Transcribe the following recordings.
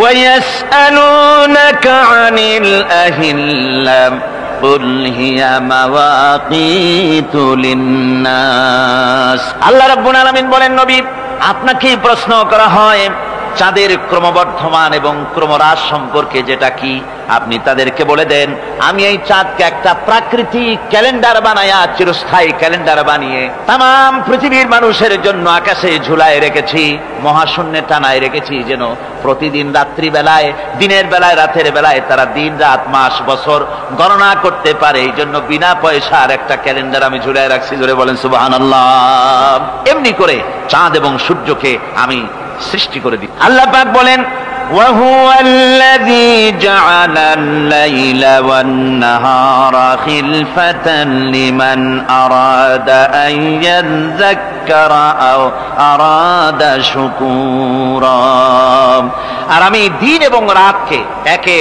وَيَسْأَلُونَكَ عَنِ الْأَهِلَّةِ قُلْ هِيَ مَوَاقِيتُ لِلنَّاسِ। আল্লাহ রাব্বুল আলামিন বলেন, নবী আপনাকে প্রশ্ন করা হয় চাঁদের ক্রমবর্ধমান এবং ক্রমহ্রাস সম্পর্কে, যেটা কি আপনি তাদেরকে বলে দেন, আমি এই চাঁদকে একটা প্রাকৃতিক ক্যালেন্ডার বানায়া, চিরস্থায়ী ক্যালেন্ডার বানিয়ে তাম পৃথিবীর মানুষের জন্য আকাশে ঝুলায় রেখেছি, মহাশূন্যে টানায় রেখেছি, যেন প্রতিদিন রাত্রি বেলায়, দিনের বেলায়, রাতের বেলায় তারা দিন রাত মাস বছর গণনা করতে পারে। এই জন্য বিনা পয়সার একটা ক্যালেন্ডার আমি ঝুলায় রাখছি। জোরে বলেন সুবহানাল্লাহ। এমনি করে চাঁদ এবং সূর্যকে আমি সৃষ্টি করে দিই। আল্লাহ পাক বলেন, وَهُوَ الَّذِي جَعَلَ اللَّيْلَ وَالنَّهَارَ خِلْفَةً لِمَنْ أَرَادَ أَنْ يَذَّكَّرَ أَوْ أَرَادَ شُكُورًا। আর আমি দিন এবং রাতকে একে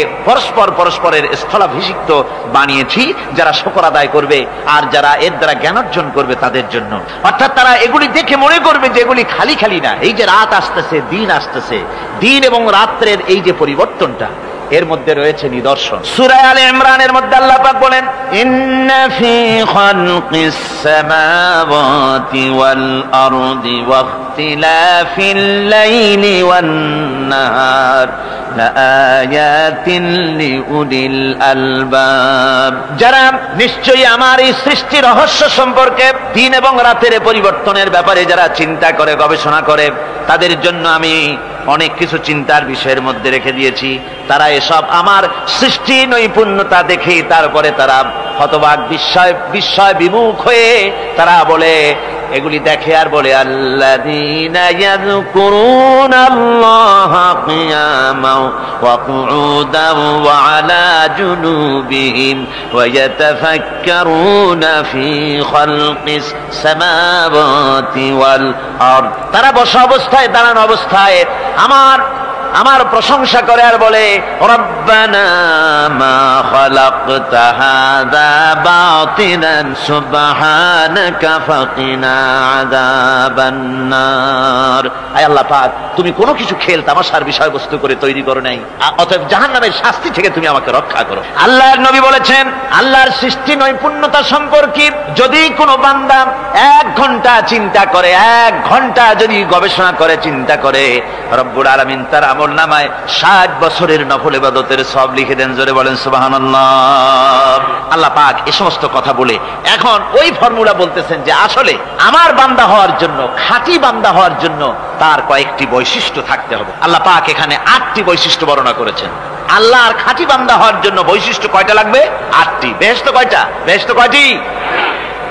পরস্পরের স্থলাভিষিক্ত বানিয়েছি, যারা শুকর আদায় করবে আর যারা এর দ্বারা জ্ঞান অর্জন করবে তাদের জন্য। অর্থাৎ তারা এগুলি দেখে মনে করবে যে এগুলি খালি খালি না, এই যে রাত আসতেছে, দিন আসতেছে, দিন এবং রাত্রের এই যে পরিবর্তনটা, এর মধ্যে রয়েছে নিদর্শন। সূরা আলে ইমরানের মধ্যে আল্লাহ পাক বলেন, ইন্না ফি খালকিস সামাওয়াতি ওয়াল আরদি ওয়াখতিলাফিল লাইলি ওয়ান নাহার লাআয়াতিন লিউলিল আলবাব। যারা নিশ্চয়ই আমার এই সৃষ্টি রহস্য সম্পর্কে, দিন এবং রাতের পরিবর্তনের ব্যাপারে যারা চিন্তা করে, গবেষণা করে, তাদের জন্য আমি অনেক কিছু চিন্তার বিষয়ের মধ্যে রেখে দিয়েছি। তারা এসব আমার সৃষ্টি নৈপুণ্যতা দেখে তারপরে তারা হতবাক, বিস্ময় বিমুখ হয়ে তারা বলে, এগুলি দেখে আর বলে, আল্লাযীনা ইয়াযকুরুনাল্লাহা কিয়ামান ওয়া কুউদান ওয়া আলা জুনুবিহিম ওয়া ইয়াতাফাক্কারুনা ফি খালকিস সামাওয়াতি ওয়াল আরদ। তারা বসা অবস্থায়, দাঁড়ানো অবস্থায় আমার প্রশংসা করে আর বলে, রব্বানা মা খালাকতা হাযা বাতিলান সুবহানাকা ফাকিনা আযাবান নার। আয় আল্লাহ পাক, তুমি কোনো কিছু খেল তামাশার বিষয়বস্তু করে তৈরি করো নাই, অতএব জাহান্নামের শাস্তি থেকে তুমি আমাকে রক্ষা করো। আল্লাহর নবী বলেছেন, আল্লাহর সৃষ্টি নৈপুণ্যতা সম্পর্কে যদি কোনো বান্দা 1 ঘন্টা চিন্তা করে, 1 ঘন্টা যদি গবেষণা করে, চিন্তা করে, রব্বুল আলামিন তার আমলনামায় 60 বছরের নফল ইবাদতের সওয়াব লিখে দেন। জোরে বলেন সুবহানাল্লাহ। আল্লাহ পাক এই সমস্ত কথা বলে এখন ওই ফর্মুলা বলতেছেন যে আসলে আমার বান্দা হওয়ার জন্য, খাঁটি বান্দা হওয়ার জন্য তার কয়েকটি বৈশিষ্ট্য থাকতে হবে। আল্লাহ পাক এখানে 8টি বৈশিষ্ট্য বর্ণনা করেছেন। আল্লাহর খাঁটি বান্দা হওয়ার জন্য বৈশিষ্ট্য কয়টা লাগবে? 8টি। বেহেশত কয়টা? বেহেশত কয়টি?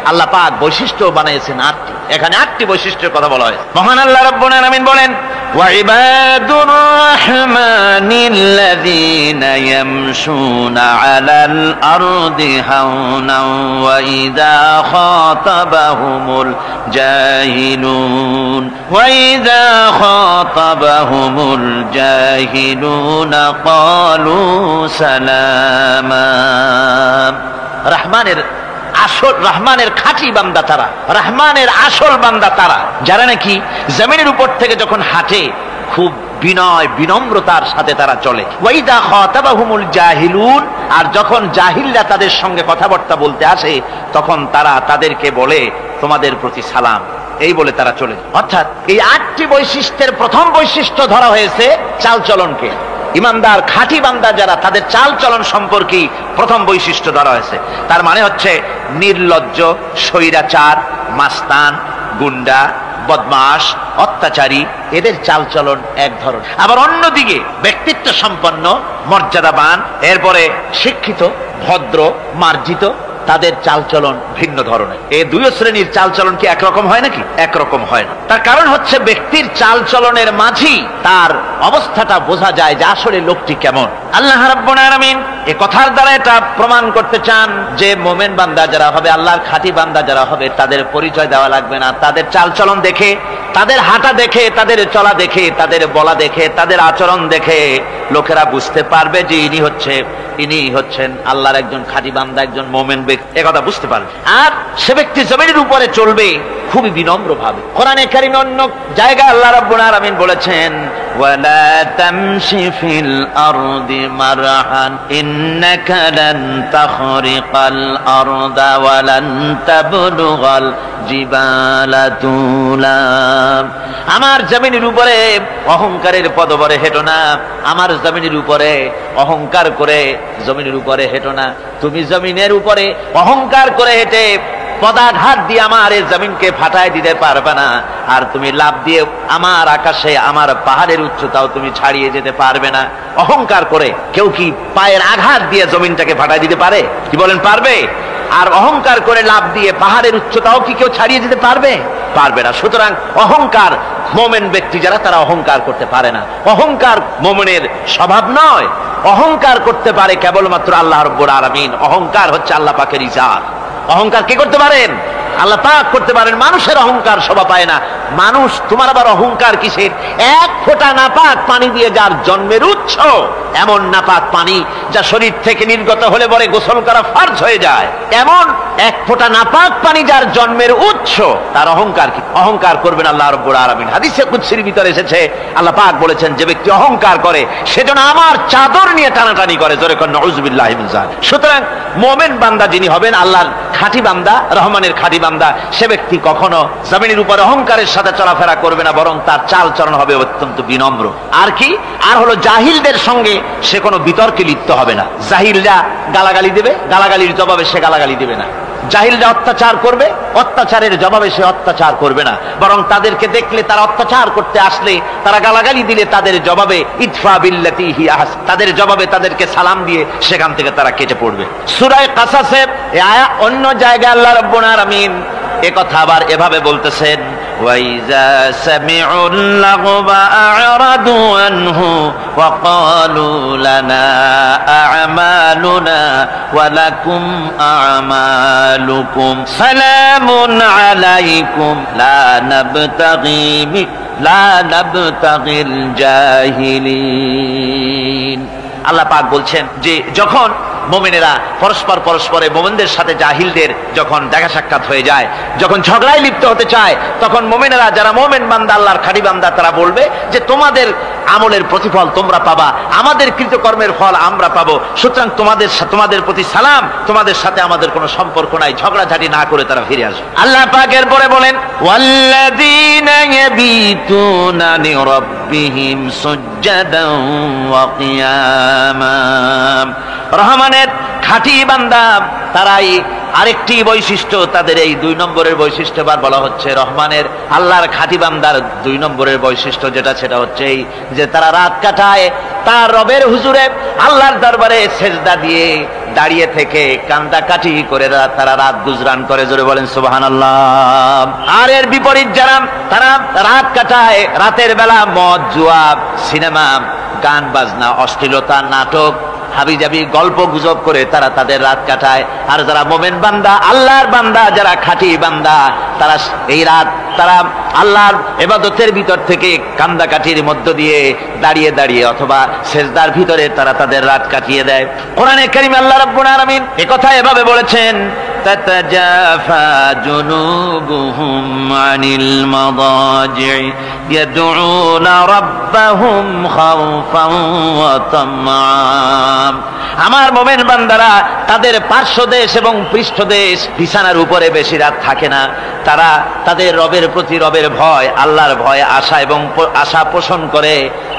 আল্লাহ পাক বৈশিষ্ট্য বানিয়েছেন 8টি। এখানে 8টি বৈশিষ্ট্যের কথা বলা হয়েছে। মহান আল্লাহ রাব্বুল আলামিন বলেন, وعباد الرحمن الذين يمشون على الأرض هونا وإذا خاطبهم الجاهلون قالوا سلاما। রহমানের খাঁটি বান্দা তারা, রহমানের আসল বান্দা তারা, যারা নাকি জমিনের উপর থেকে যখন হাঁটে খুব বিনয় বিনম্রতার সাথে তারা চলে। ওয়াইদা খাতাবাহুমুল জাহিলুন, আর যখন জাহিলরা তাদের সঙ্গে কথাবার্তা বলতে আসে তখন তারা তাদেরকে বলে, তোমাদের প্রতি সালাম, এই বলে তারা চলে। অর্থাৎ এই 8টি বৈশিষ্ট্যের প্রথম বৈশিষ্ট্য ধরা হয়েছে চালচলনকে। ইমানদার খাঁটি বান্দা যারা, তাদের চাল চলন সম্পর্কে প্রথম বৈশিষ্ট্য ধরা হয়েছে। তার মানে হচ্ছে নির্লজ্জ, স্বৈরাচার, মাস্তান, গুন্ডা, বদমাশ, অত্যাচারী, এদের চালচলন এক ধরনের। আবার অন্যদিকে ব্যক্তিত্ব সম্পন্ন, মর্যাদাবান, এরপরে শিক্ষিত, ভদ্র, মার্জিত, তাদের চালচলন ভিন্ন ধরনের। এই 2 শ্রেণীর চালচলন কি একরকম হয় নাকি? একরকম হয় না। তার কারণ হচ্ছে ব্যক্তির চালচলনের মাঝেই তার অবস্থাটা বোঝা যায় যে আসলে লোকটি কেমন। আল্লাহ রাব্বুল আলামিন এই কথার দ্বারা এটা প্রমাণ করতে চান যে মোমেন বান্দা যারা হবে, আল্লাহর খাঁটি বান্দা যারা হবে, তাদের পরিচয় দেওয়া লাগবে না। তাদের চালচলন দেখে, তাদের হাঁটা দেখে, তাদের চলা দেখে, তাদের বলা দেখে, তাদের আচরণ দেখে লোকেরা বুঝতে পারবে যে ইনি হচ্ছেন আল্লাহর একজন খাঁটি বান্দা, একজন মোমেন ব্যক্তি, একথা বুঝতে পারবে। আর সে ব্যক্তি জমিনের উপরে চলবে খুবই বিনম্র ভাবে। কোরআনে কারীমে অন্য জায়গায় আল্লাহ রাব্বুল আলামিন বলেছেন, ওয়ালা তামশি ফিল আরদি মারহান ইন্নাকা লান তাখরিকাল আরদা ওয়া লান তাবলুগাল জিবালা তুলা। আমার জমিনের উপরে অহংকারের পদবরে হেঁটো না, আমার জমিনের উপরে অহংকার করে জমিনের উপরে হেঁটো না। তুমি জমিনের উপরে অহংকার করে হেঁটে পদাঘাত দিয়ে আমার এই জমিনকে ফাটায় দিতে পারবে না, আর তুমি লাভ দিয়ে আমার আকাশে আমার পাহাড়ের উচ্চতাও তুমি ছাড়িয়ে যেতে পারবে না। অহংকার করে কেউ কি পায়ের আঘাত দিয়ে জমিনটাকে ফাটায় দিতে পারে? কি বলেন, পারবে? আর অহংকার করে লাভ দিয়ে পাহাড়ের উচ্চতাও কি কেউ ছাড়িয়ে দিতে পারবে? পারবে না। সুতরাং অহংকার, মোমেন ব্যক্তি যারা, তারা অহংকার করতে পারে না। অহংকার মোমেনের স্বভাব নয়। অহংকার করতে পারে কেবলমাত্র আল্লাহ রাব্বুল আলামিন। অহংকার হচ্ছে আল্লাহ পাকের ইজাত। অহংকার কে করতে পারেন? আল্লাহ পাক করতে পারেন। মানুষের অহংকার শোভা পায় না। মানুষ, তোমার আবার অহংকার কিসের? এক ফোঁটা নাপাক পানি দিয়ে যার জন্মের উৎস, এমন নাপাক পানি যা শরীর থেকে নির্গত হলে পরে গোসল করা ফরজ হয়ে যায়, এমন এক ফোঁটা নাপাক পানি যার জন্মের উৎস, তার অহংকার কি? অহংকার করবেন আল্লাহ রাব্বুল আলামিন। হাদিসে কুদসির ভিতরে এসেছে, আল্লাহ পাক বলেছেন, যে ব্যক্তি অহংকার করে সেজন্য আমার চাদর নিয়ে টানাটানি করে। জোরে কোন নাউযুবিল্লাহি মিন যালিক। সুতরাং মুমিন বান্দা যিনি হবেন, আল্লাহর খাঁটি বান্দা, রহমানের খাঁটি বান্দা, সে ব্যক্তি কখনো জমিনের উপর অহংকারের সাথে চলাফেরা করবে না, বরং তার চাল চলন হবে অত্যন্ত বিনম্র। আর কি? আর হলো জাহিলদের সঙ্গে সে কোনো বিতর্কে লিপ্ত হবে না। জাহিলরা গালাগালি দেবে, গালাগালির জবাবে সে গালাগালি দেবে না। জাহিলরা অত্যাচার করবে, অত্যাচারের জবাবে সে অত্যাচার করবে না, বরং তাদেরকে দেখলে, তারা অত্যাচার করতে আসলে, তারা গালাগালি দিলে তাদের জবাবে ইদফা বিল্লাতি হিয়া আহসান, তাদের জবাবে তাদেরকে সালাম দিয়ে সেখান থেকে তারা কেটে পড়বে। সূরা কাসাসের এই আয়াত অন্য জায়গায় আল্লাহ রাব্বুল আলামিন একথা আবার এভাবে বলতেছেন, ওয়াইজা সামিউল লাগবা আ'রাদু আনহু ওয়া ক্বালু লানা আ'মালুনা ওয়া লাকুম আ'মালুকুম সালামুন আলাইকুম লা নাবতাগিল জাহিলিন। আল্লাহ পাক বলছেন যে যখন মুমিনেরা পরস্পরে মুমিনদের সাথে জাহিলদের যখন দেখা সাক্ষাৎ হয়ে যায়, যখন ঝগড়ায় লিপ্ত হতে চায়, তখন মুমিনেরা, যারা মুমিন বান্দা, আল্লাহর খাঁটি বান্দা, তারা বলবে যে তোমাদের আমলের প্রতিফল তোমরা পাবা, আমাদের কৃতকর্মের ফল আমরা পাবো, সুতরাং তোমাদের প্রতি সালাম, তোমাদের সাথে আমাদের কোনো সম্পর্ক নাই। ঝগড়াঝাটি না করে তারা ফিরে আসবে। আল্লাহ পাক এরপরে বলেন, ওয়াল্লাযীনা ইয়াবিতুনা লিরাব্বিহিম সুজদান ওয়া কিয়ামা। রহমানের খাঁটি বান্দা তারাই আরেকটি বৈশিষ্ট্য, তাদের এই 2 নম্বরের বৈশিষ্ট্য বার বলা হচ্ছে রহমানের, আল্লাহর খাঁটি বান্দার 2 নম্বরের বৈশিষ্ট্য যেটা, সেটা হচ্ছে এই যে তারা রাত কাটায় তার রবের হুজুরে আল্লাহর দরবারে সেজদা দিয়ে দাঁড়িয়ে থেকে কান্দাকাটি করে তারা রাত গুজরান করে। জোরে বলেন সুবহানাল্লাহ। আর এর বিপরীত যারা, তারা রাত কাটায় রাতের বেলা মদ, জুয়া, সিনেমা, গান বাজনা, অশ্লীলতা, নাটক, হাবিজাবি, গল্প গুজব করে তারা তাদের রাত কাটায়। আর যারা মুমিন বান্দা, আল্লাহর বান্দা, যারা খাঁটি বান্দা, তারা এই রাত তারা আল্লাহর ইবাদতের ভিতর থেকে কান্দাকাটির মধ্য দিয়ে দাঁড়িয়ে দাঁড়িয়ে অথবা সেজদার ভিতরে তারা তাদের রাত কাটিয়ে দেয়। কোরআনে কারীমে আল্লাহ রাব্বুল আলামিন একথা এভাবে বলেছেন, তাতাজাফা জুনুবুহুম আনিল মাদাজি'i ইয়াদউনা রাব্বাহুম খাওফান ওয়া তামআন। আমার মুমিন বান্দারা তাদের পার্শ্বদেশ এবং পৃষ্ঠদেশ বিছানার উপরে বেশি রাত থাকে না। তারা তাদের রবের প্রতি, রবের ভয়, আল্লাহর ভয়, আশা এবং আশা পোষণ করে,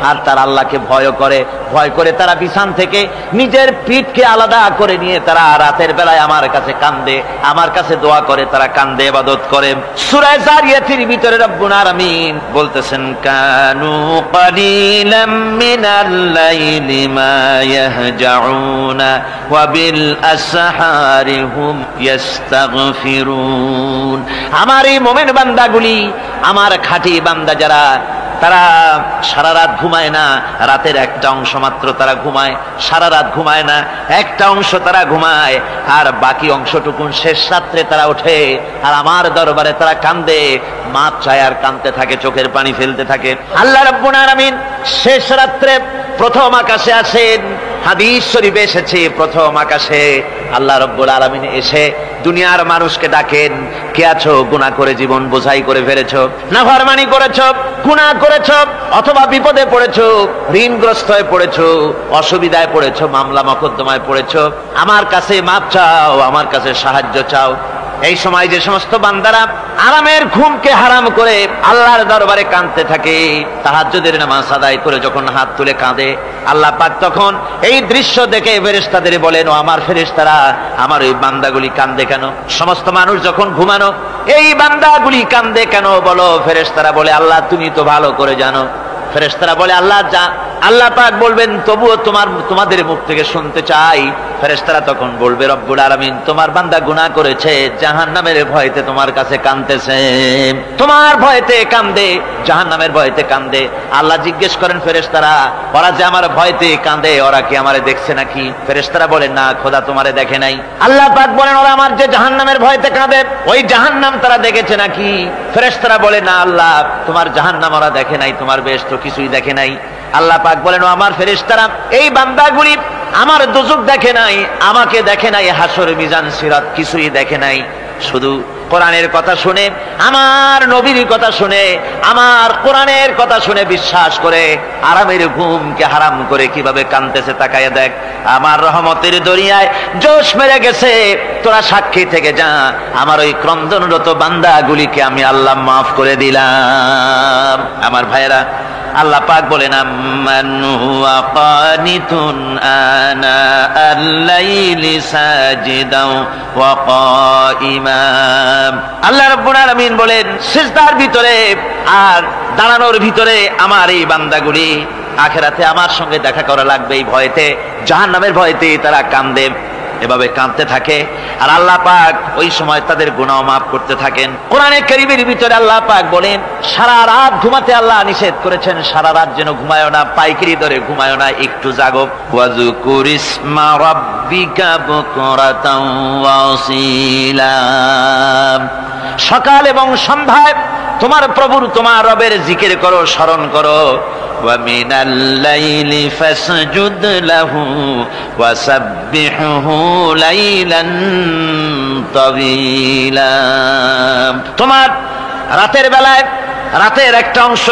আর তারা আল্লাহকে ভয় করে তারা বিছান থেকে নিজের পিঠকে আলাদা করে নিয়ে তারা রাতের বেলায় আমার কাছে কান্দে, আমার কাছে দোয়া করে, তারা কান্দে, ইবাদত করে। সূরা যারিয়াতের ভিতরে রব্বুল আলামিন বলতেছেন, কানু কালিলাম মিনাল লাইলি মা ইয়াহজাউনা ওয়া বিল আসহারি হুম ইস্তাগফিরুন। আমার এই মুমিন বান্দাগুলি, আমার খাঁটি বান্দা যারা, তারা সারা রাত ঘুমায় না, রাতের একটা অংশ মাত্র তারা ঘুমায়, সারা রাত ঘুমায় না, একটা অংশ তারা ঘুমায়, আর বাকি অংশটুকুন শেষ রাত্রে তারা ওঠে আর আমার দরবারে তারা কান্দে, মাপ চায় আর কাঁদতে থাকে, চোখের পানি ফেলতে থাকে। আল্লাহ রাব্বুল আলামিন শেষ রাত্রে প্রথম আকাশে আসেন, হাদিস শরীফে এসেছে প্রথম আকাশে আল্লাহ রাব্বুল আলামিন এসে দুনিয়ার মানুষকে ডাকেন, কে আছো গুনাহ করে জীবন বোঝাই করে ফেলেছো, নাফরমানি করেছো, গুনাহ করেছো, অথবা বিপদে পড়েছো, ঋণগ্রস্ত হয়ে পড়েছো, অসুবিধায় পড়েছো, মামলা মকদ্দমায় পড়েছো, আমার কাছে মাপ চাও, আমার কাছে সাহায্য চাও। এই সময় যে সমস্ত বান্দারা আরামের ঘুমকে হারাম করে আল্লাহর দরবারে কাঁদতে থাকে, তাহাজ্জুদের নামাজ আদায় করে যখন হাত তুলে কাঁদে, আল্লাহ পাক তখন এই দৃশ্য দেখে ফেরেশতাদের বলেন, ও আমার ফেরেশতারা, আমার ওই বান্দাগুলি কাঁদে কেন? সমস্ত মানুষ যখন ঘুমানো, এই বান্দাগুলি কাঁদে কেন বলো? ফেরেশতারা বলে, আল্লাহ তুমি তো ভালো করে জানো। ফেরেশতারা বলে, আল্লাহ পাক বলবেন, তবুও তোমাদের মুখ থেকে শুনতে চাই। ফেরেশতারা তখন বলবে, রব্বুল আলামিন তোমার বান্দা গুনাহ করেছে, জাহান্নামের ভয়তে তোমার কাছে কাঁদতেছে, তোমার ভয়তে কাঁদে, জাহান্নামের ভয়তে কাঁদে। আল্লাহ জিজ্ঞেস করেন, ফেরেশতারা ওরা যে আমার ভয়তে কাঁদে, ওরা কি আমারে দেখছে নাকি? ফেরেশতারা বলেন, না খোদা তোমারে দেখে নাই। আল্লাহ পাক বলেন, ওরা আমার যে জাহান্নামের ভয়তে কাঁদে, ওই জাহান্নাম তারা দেখেছে নাকি? ফেরেশতারা বলে, না আল্লাহ তোমার জাহান্নাম ওরা দেখে নাই, তোমার বেশ তো কিছুই দেখে নাই। আল্লাহ পাক বলেন, ও আমার ফেরেশতারা, এই বান্দাগুলি আমার দোজখ দেখে নাই, আমাকে দেখে নাই, হাসর মিজান সিরাত কিছুই দেখে নাই, শুধু কোরআনের কথা শুনে, আমার নবীর কথা শুনে, আমার কোরআনের কথা শুনে বিশ্বাস করে আরামের ঘুমকে হারাম করে কিভাবে কাঁদতেছে তাকায় দেখ। আমার রহমতের দরিয়ায় জোশ মেরে গেছে, তোরা সাক্ষী থেকে যা, আমার ওই ক্রন্দনরত বান্দাগুলিকে আমি আল্লাহ মাফ করে দিলাম। আমার ভাইয়েরা, আল্লাহ পাক বলেন, আম্মান হুয়া কানিতুন আনা আল-লাইলি সাজিদাও ওয়া কাইমা। আল্লাহ রাব্বুল আলামিন বলেন, সিজদার ভিতরে আর দাঁড়ানোর ভিতরে আমার এই বান্দাগুলি আখিরাতে আমার সঙ্গে দেখা করা লাগবে এই ভয়তে, জাহান্নামের ভয়তে তারা কাঁদে, এভাবে কাঁদতে থাকে। আর আল্লাহ পাক ওই সময় তাদের গুনাহ মাফ করতে থাকেন। কোরআনে কারীমের ভিতরে আল্লাহ পাক বলেন, সারা রাত ঘুমাতে আল্লাহ নিষেধ করেছেন, সারা রাত যেন ঘুমায়ো না, পাইকারি দরে ঘুমায়ো না, একটু জাগো। ওয়াজকুর ইসমা রাব্বিকা বুকরাতাও ওয়া আসীলা। সকাল এবং সন্ধ্যায় তোমার প্রভুর, তোমার রবের জিকির করো, স্মরণ করো। وَمِنَ اللَّيْلِ فَاسْجُدْ لَهُ وَسَبِّحْهُ لَيْلًا طَوِيلًا। তোমার রাতের বেলায় রাতের একটা অংশ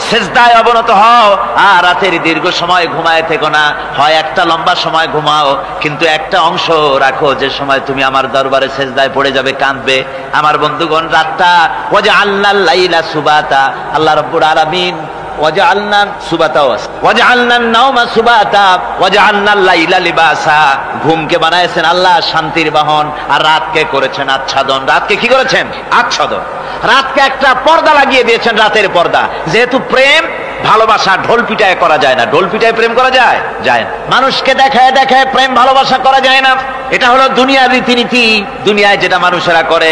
সিজদায় অবনত হও, আর রাতের দীর্ঘ সময় ঘুমায় থেকো না, হয় একটা লম্বা সময় ঘুমাও, কিন্তু একটা অংশ রাখো যে সময় তুমি আমার দরবারে সিজদায় পড়ে যাবে, কাঁদবে। আমার বন্ধুগণ, রাতটা ওয়াজআলনাল লাইলা সুবাতা, আল্লাহ রাব্বুল আলামিন ওয়াজআলনা সুবাতা ওয়াজআলনান নাওমা সুবাতা ওয়াজআলনাল লাইলা লিবাসা, ঘুমকে বানায়ছেন আল্লাহ শান্তির বাহন, আর রাতকে করেছেন আচ্ছাদন। রাতকে কি করেছেন? আচ্ছাদন। রাতকে একটা পর্দা লাগিয়ে দিয়েছেন, রাতের পর্দা। যেহেতু প্রেম ভালোবাসা ঢোল পিটায় করা যায় না, ঢোল পিটায় প্রেম করা যায় যায় না, মানুষকে দেখায় দেখায় প্রেম ভালোবাসা করা যায় না। এটা হলো দুনিয়ার রীতিনীতি, দুনিয়ায় যেটা মানুষেরা করে।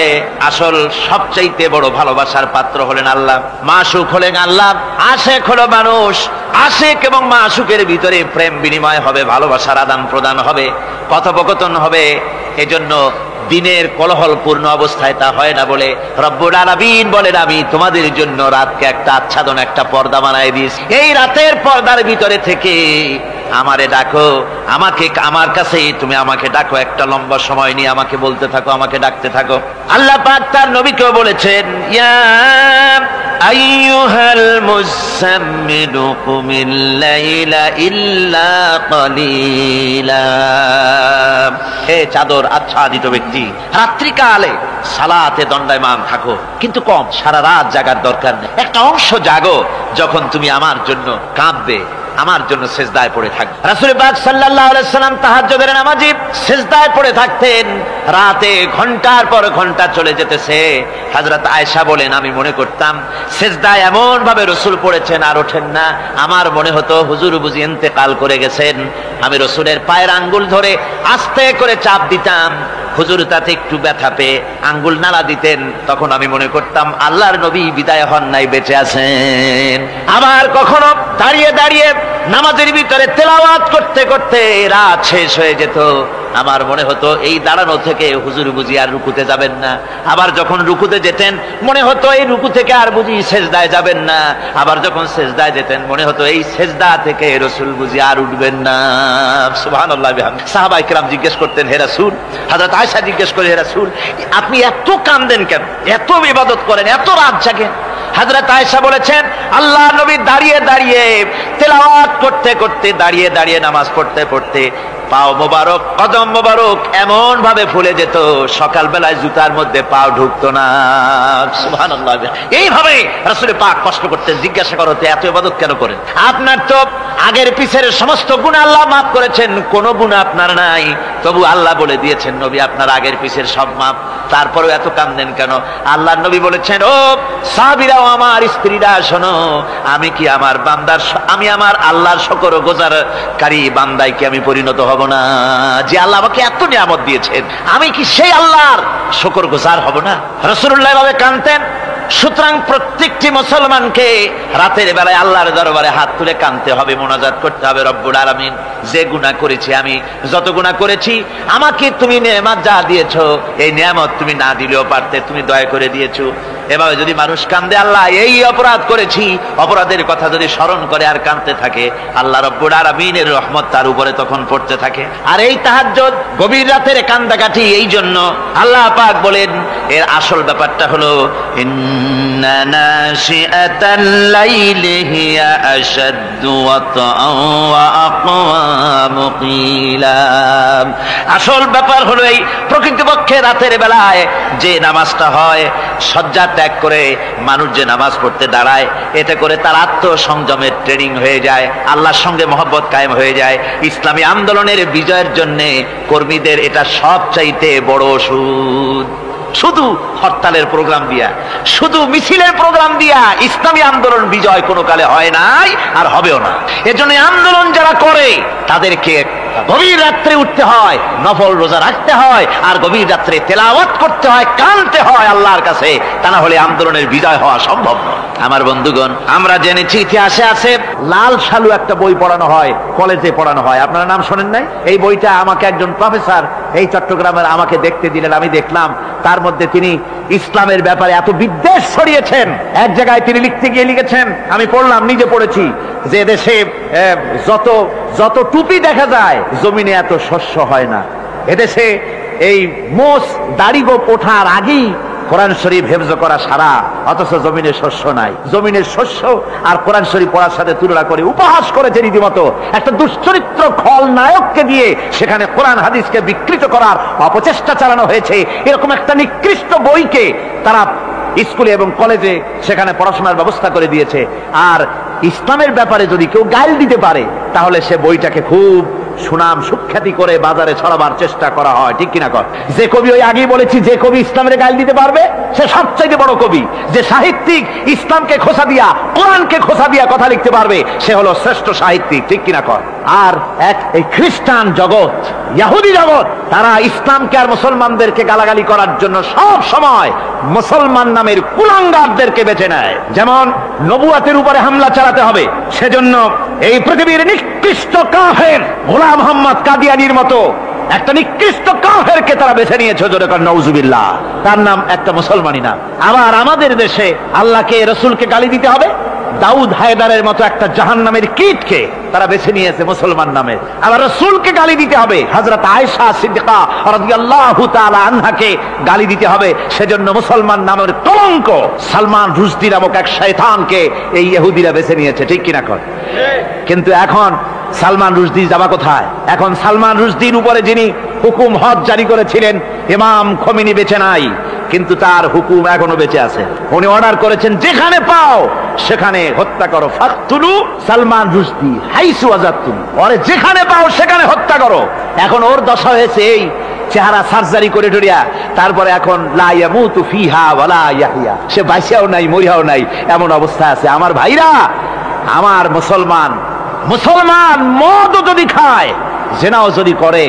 আসল সবচাইতে বড় ভালোবাসার পাত্র হলেন আল্লাহ, মাসুক হলেন আল্লাহ, আশেক হলো মানুষ। আশেক এবং মাসুকের ভিতরে প্রেম বিনিময় হবে, ভালোবাসার আদান প্রদান হবে, কথোপকথন হবে। এজন্য দিনের কোলাহলপূর্ণ অবস্থায় তা হয় না বলে রব্বুল আলামিন বলেন, আমি তোমাদের জন্য রাতকে একটা আচ্ছাদন, একটা পর্দা বানায় দিয়েছি। এই রাতের পর্দার ভিতরে থেকে আমারে ডাকো, আমাকে আমার কাছে তুমি আমাকে ডাকো, একটা লম্বা সময় নিয়ে আমাকে বলতে থাকো, আমাকে ডাকতে থাকো। আল্লাহ পাক তার নবীকেও বলেছেন, ইয়া আইয়ুহাল মুযাম্মিলু কুমিল লাইলা ইল্লা কালিলা। হে চাদর আচ্ছাদিত ব্যক্তি, রাত্রিকালে সালাতে দণ্ডায়মান থাকো, কিন্তু কম, সারা রাত জাগার দরকার নেই। একটা অংশ জাগো, যখন তুমি আমার জন্য কাঁদবে, আমার জন্য সিজদায় পড়ে থাকবে। রাসূল পাক সাল্লাল্লাহু আলাইহি সাল্লাম তাহাজ্জুদের নামাজি সিজদায় পড়ে থাকতেন, রাতে ঘন্টার পর ঘন্টা চলে যেতেছে। হযরত আয়েশা বলেন, আমি মনে করতাম সিজদায় এমন ভাবে রাসূল পড়েছেন আর ওঠেন না, আমার মনে হতো হুজুর বুঝি ইন্তেকাল করে গেছেন। আমি রাসূলের পায়ের আঙ্গুল ধরে আস্তে করে চাপ দিতাম, হুজুর তাতে একটু ব্যথা পেয়ে আঙ্গুল নাড়া দিতেন, তখন আমি মনে করতাম আল্লাহর নবী বিদায় হন নাই, বেঁচে আছেন। আবার কখনো দাঁড়িয়ে দাঁড়িয়ে নামাজের ভিতরে তেলাওয়াত করতে করতে রাত শেষ হয়ে যেত, আমার মনে হতো এই দাঁড়ানো থেকে হুজুর বুঝি আর রুকুতে যাবেন না। আবার যখন রুকুতে যেতেন মনে হতো এই রুকু থেকে আর বুঝি সেজদায় যাবেন না। আবার যখন সেজদায় যেতেন মনে হতো এই সেজদা থেকে রাসূল বুঝি আর উঠবেন না। সুবহানাল্লাহ। সাহাবায়ে কেরাম জিজ্ঞেস করতেন, হে রাসূল, হযরত আয়েশা জিজ্ঞেস করে, হে রাসূল, আপনি এত কাঁদেন কেন, এত ইবাদত করেন, এত রাত জাগেন? হযরত আয়েশা বলেছেন, আল্লাহর নবী দাঁড়িয়ে দাঁড়িয়ে তেলাওয়াত করতে করতে, দাঁড়িয়ে দাঁড়িয়ে নামাজ পড়তে পড়তে পাও মোবারক, কদম মোবারক এমন ভাবে ফুলে যেত, সকাল বেলায় জুতার মধ্যে পাও ঢুকতো না। সুবহানাল্লাহ। এইভাবে রাসূল পাক কষ্ট করতেন। জিজ্ঞাসা করতে এত ইবাদত কেন করেন? আপনার তো আগের পিছের সমস্ত গুনাহ আল্লাহ মাফ করেছেন, কোনো গুনাহ আপনার নাই, তবু আল্লাহ বলে দিয়েছেন নবী আপনার আগের পিছের সব মাফ, তারপরেও এত কাঁদেন কেন? আল্লাহর নবী বলেছেন, ও সাহাবীরা, আমার স্ত্রীরা, শোনো, আমি কি আমার বান্দার, আমি আমার আল্লাহর শুকরগুজারকারী বান্দায় কি আমি পরিণত হব না? যে আল্লাহ আমাকে এত নিয়ামত দিয়েছেন, আমি কি সেই আল্লাহর শুকরগুজার হব না? রাসূলুল্লাহ ভাবে কাঁদতেন। সুতরাং প্রত্যেকটি মুসলমানকে রাতের বেলায় আল্লাহর দরবারে হাত তুলে কাঁদতে হবে, মোনাজাত করতে হবে, রব্বুল আলামিন, যে গুনাহ করেছি, আমি যত গুনাহ করেছি, আমাকে তুমি নেয়ামত যা দিয়েছো, এই নেয়ামত তুমি না দিলেও পারতে, তুমি দয়া করে দিয়েছো। এভাবে যদি মানুষ কান্দে, আল্লাহ এই অপরাধ করেছি, অপরাধের কথা যদি স্মরণ করে আর কাঁদতে থাকে, আল্লাহ রব্বুল আলামিনের রহমত তার উপরে তখন পড়তে থাকে। আর এই তাহাজ্জুদ, গভীর রাতের কান্দাকাটি, এই জন্য আল্লাহ পাক বলেন, এর আসল ব্যাপারটা হলো ইন্না নাশিআতাল লাইলি হিয়া আশাদ্দু ওয়াতআন ওয়া আকওয়ামু কিলা। আসল ব্যাপার হলো এই প্রকৃতপক্ষে রাতের বেলায় যে নামাজটা হয়, শয্যা ত্যাগ করে মানুষ যে নামাজ পড়তে দাঁড়ায়, এতে করে তার আত্মসংযমের ট্রেনিং হয়ে যায়, আল্লাহর সঙ্গে মহব্বত কায়েম হয়ে যায়। ইসলামী আন্দোলনের বিজয়ের জন্য কর্মীদের এটা সবচাইতে বড় ওষুধ। শুধু হরতালের প্রোগ্রাম দিয়া, শুধু মিছিলের প্রোগ্রাম দিয়া ইসলামী আন্দোলন বিজয় কোনো কালে হয় নাই, আর হবেও না। এজন্য আন্দোলন যারা করে তাদেরকে গভীর রাত্রে উঠতে হয়, নফল রোজা রাখতে হয়, আর গভীর রাত্রে তেলাওয়াত করতে হয়, কাঁদতে হয় আল্লাহর কাছে, তা না হলে আন্দোলনের বিজয় হওয়া সম্ভব নয়। আমার বন্ধুগণ, আমরা জেনেছি ইতিহাসে আছে, লাল সালু একটা বই পড়ানো হয়, কলেজে পড়ানো হয়, আপনারা নাম শোনেন নাই? এই বইটা আমাকে একজন প্রফেসর এই চট্টগ্রামের আমাকে দেখতে দিলেন, আমি দেখলাম তার মধ্যে তিনি ইসলামের ব্যাপারে এত বিদ্বেষ ছড়িয়েছেন। এক জায়গায় তিনি লিখতে গিয়ে লিখেছেন, আমি পড়লাম, নিজে পড়েছি, যে দেশে যত যত টুপি দেখা যায়, জমিনে এত শস্য হয় না। এদেশে এই মোষ দাড়ি গোপ ওঠার আগেই কোরআন শরীফ হেফজ করা সারা, অথচ জমিনে শস্য নাই। জমিনের শস্য আর কোরআন শরীফ পড়ার সাথে তুলনা করে উপহাস করেছে রীতিমতো। একটা দুশ্চরিত্র খলনায়ককে দিয়ে সেখানে কোরআন হাদিসকে বিকৃত করার অপচেষ্টা চালানো হয়েছে। এরকম একটা নিকৃষ্ট বইকে তারা স্কুলে এবং কলেজে সেখানে পড়াশোনার ব্যবস্থা করে দিয়েছে। আর ইসলামের ব্যাপারে যদি কেউ গাইল দিতে পারে, তাহলে সে বইটাকে খুব সুনাম সুখ্যাতি করে বাজারে ছড়াবার চেষ্টা করা হয়, ঠিক কিনা কর? যে কবি, ওই আগেই বলেছি, যে কবি ইসলামের গাইল দিতে পারবে সে সবচাইতে বড় কবি। যে সাহিত্যিক ইসলামকে খোসা দিয়া, কোরআনকে খোসা দিয়া কথা লিখতে পারবে, সে হলো শ্রেষ্ঠ সাহিত্যিক, ঠিক কিনা কর? আর এই খ্রিস্টান জগৎ, ইহুদি জগৎ, তারা ইসলামকে আর মুসলমানদেরকে গালাগালি করার জন্য সব সময় মুসলমান নামের কুলাঙ্গারদেরকে বেছে নেয়। যেমন নবুয়াতের উপরে হামলা চালাতে হবে, সেজন্য এই পৃথিবীর নিকৃষ্ট কাফের গোলাম মোহাম্মদ কাদিয়ানির মতো একটা নিকৃষ্ট কাফেরকে তারা বেছে নিয়েছে, জোরে কর নাউজুবিল্লাহ। তার নাম একটা মুসলমানই নাম। আবার আমাদের দেশে আল্লাহকে, রসুলকে গালি দিতে হবে, দাউদ হায়দারের মতো একটা জাহান্নামের কীটকে তারা বেছে নিয়েছে মুসলমান নামে। আবার রাসূলকে গালি দিতে হবে, হযরত আয়েশা সিদ্দিকা রাদিয়াল্লাহু তাআলা আনহাকে গালি দিতে হবে, সেজন্য মুসলমান নামের কলঙ্ক সালমান রুশদি নামক এক শয়তানকে এই ইহুদিরা বেছে নিয়েছে, ঠিক কিনা কর? কিন্তু এখন সালমান রুশদি যাবা কোথায়? এখন সালমান রুশদির উপরে যিনি হুকুম হজ জারি করেছিলেন, ইমাম খোমেনি বেঁচে নাই, কিন্তু তার হুকুম এখনো বেঁচে আছে। উনি অর্ডার করেছেন, যেখানে পাও সেখানে হত্যা করো, ফাকতুলু সালমান রুশদি হাইসু ওয়াজাদতুম, ওরে যেখানে পাও সেখানে হত্যা করো। এখন ওর দশা হয়েছে এই, চেহারা সার্জারি করে টরিয়া, তারপরে এখন লা ইয়ামুতু ফিহা ওয়ালা ইয়াহইয়া, সে বাঁচিয়াও নাই মরিয়াও নাই, এমন অবস্থা আছে। আমার ভাইরা, আমার মুসলমান মদও যদি খায়, জেনাও যদি করে,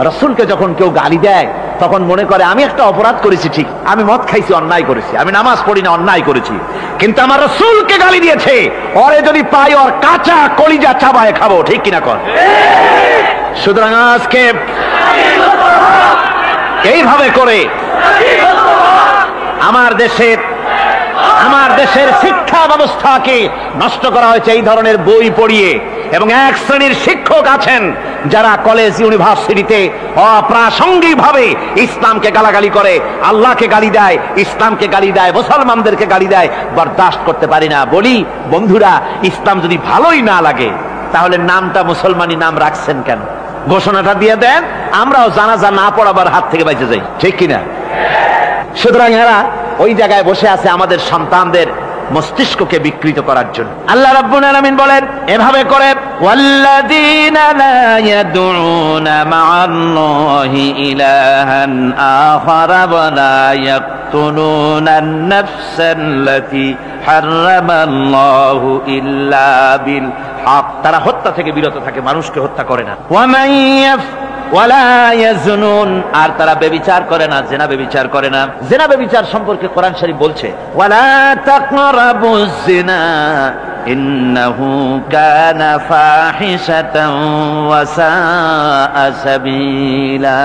রাসূলকে যখন কেউ গালি দেয়, তখন মনে করে আমি একটা অপরাধ করেছি, ঠিক, আমি মদ খাইছি, অন্যায় করেছি, আমি নামাজ পড়ি না, অন্যায় করেছি, কিন্তু আমার রাসূলকে গালি দিয়েছে, ওরে যদি পাই ওর কাঁচা কলিজা চাবায় খাবো, ঠিক কিনা কর? সুতরাং আজকে এইভাবে করে আমার দেশের শিক্ষা ব্যবস্থাকে নষ্ট করা হয়েছে এই ধরনের বই পড়িয়ে। এবং এক শ্রেণীর শিক্ষক আছেন যারা কলেজ ইউনিভার্সিটিতে অপ্রাসঙ্গিকভাবে ইসলামকে গালাগালি করে, আল্লাহকে গালি দেয়, ইসলামকে গালি দেয়, মুসলমানদেরকে গালি দেয়। বরদাস্ত করতে পারি না। বলি বন্ধুরা, ইসলাম যদি ভালোই না লাগে তাহলে নামটা মুসলমানি নাম রাখছেন কেন? ঘোষণাটা দিয়ে দেন, আমরাও জানাজা না পড়াবার হাত থেকে বেঁচে যাই, ঠিক কিনা? সুতরাং এরা ওই জায়গায় বসে আছে আমাদের সন্তানদের মস্তিষ্ককে বিকৃত করার জন্য। আল্লাহ রাব্বুল আলামিন বলেন এভাবে করে, ওয়াল্লাযীনা লা ইয়াদউনা মা'আল্লাহি ইলাহান আখারা ওয়া লা ইয়াকতুলুনান নাফসাল্লাতী হারামাল্লাহু ইল্লা বিল হক। তারা হত্যা থেকে বিরত থাকে, মানুষকে হত্যা করে না। ওয়া মান ওয়ালা ইয়াজনুন, আর তারা ব্যভিচার করে না, জিনা ব্যভিচার করে না। জিনা ব্যভিচার সম্পর্কে কোরআন শরীফ বলছে, ওয়ালা তাকরাবুজ জিনা ইন্নাহু কানা ফাহিশাতান ওয়া সাআ সাবিলা।